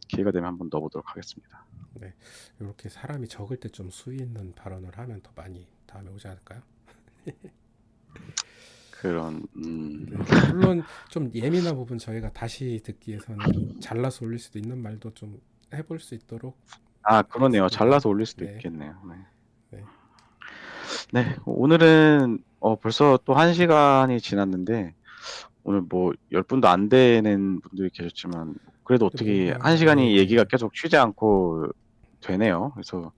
기회가 되면 한번 넣어보도록 하겠습니다. 네, 이렇게 사람이 적을 때 좀 수위 있는 발언을 하면 더 많이 다음에 오지 않을까요? 그런 네, 물론 좀 예민한 부분 저희가 다시 듣기에서는 잘라서 올릴 수도 있는 말도 좀 해볼 수 있도록 그러네요. 하겠습니다. 잘라서 올릴 수도 네, 있겠네요. 네. 네, 네, 오늘은 벌써 또 1시간이 지났는데 오늘 뭐 10분도 안 되는 분들이 계셨지만 그래도 근데 어떻게 뭔가 1시간이 얘기가 예, 계속 쉬지 않고 되네요. 그래서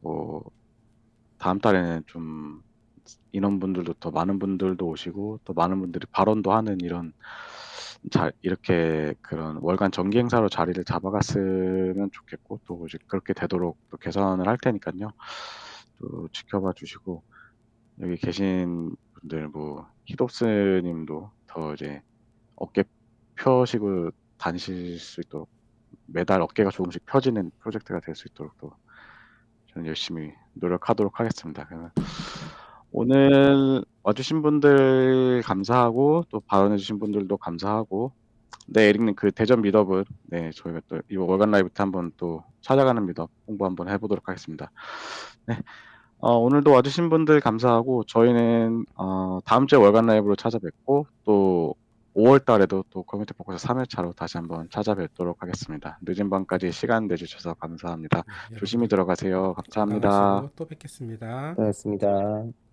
뭐 다음 달에는 좀 인원분들도 더 많은 분들도 오시고 또 많은 분들이 발언도 하는 이런 이렇게 그런 월간 정기 행사로 자리를 잡아갔으면 좋겠고 또 이제 그렇게 되도록 또 개선을 할 테니까요. 또 지켜봐 주시고 여기 계신 분들 뭐 히놉스 님도 더 이제 어깨 펴시고 다니실 수 있도록 매달 어깨가 조금씩 펴지는 프로젝트가 될 수 있도록 또 저는 열심히 노력하도록 하겠습니다. 그러면 오늘 와주신 분들 감사하고 또 발언해주신 분들도 감사하고 네 에릭님 그 대전 미더블 네 저희가 또 이번 월간 라이브 때 한번 또 찾아가는 미더 홍보 한번 해보도록 하겠습니다. 네 오늘도 와주신 분들 감사하고 저희는 다음 주에 월간 라이브로 찾아뵙고 또 5월 5월 달에도 또 커뮤니티 포커스 3회차로 다시 한번 찾아뵙도록 하겠습니다. 늦은 밤까지 시간 내주셔서 감사합니다. 네, 조심히 여러분 들어가세요. 감사합니다. 건강하시고 또 뵙겠습니다. 고맙습니다.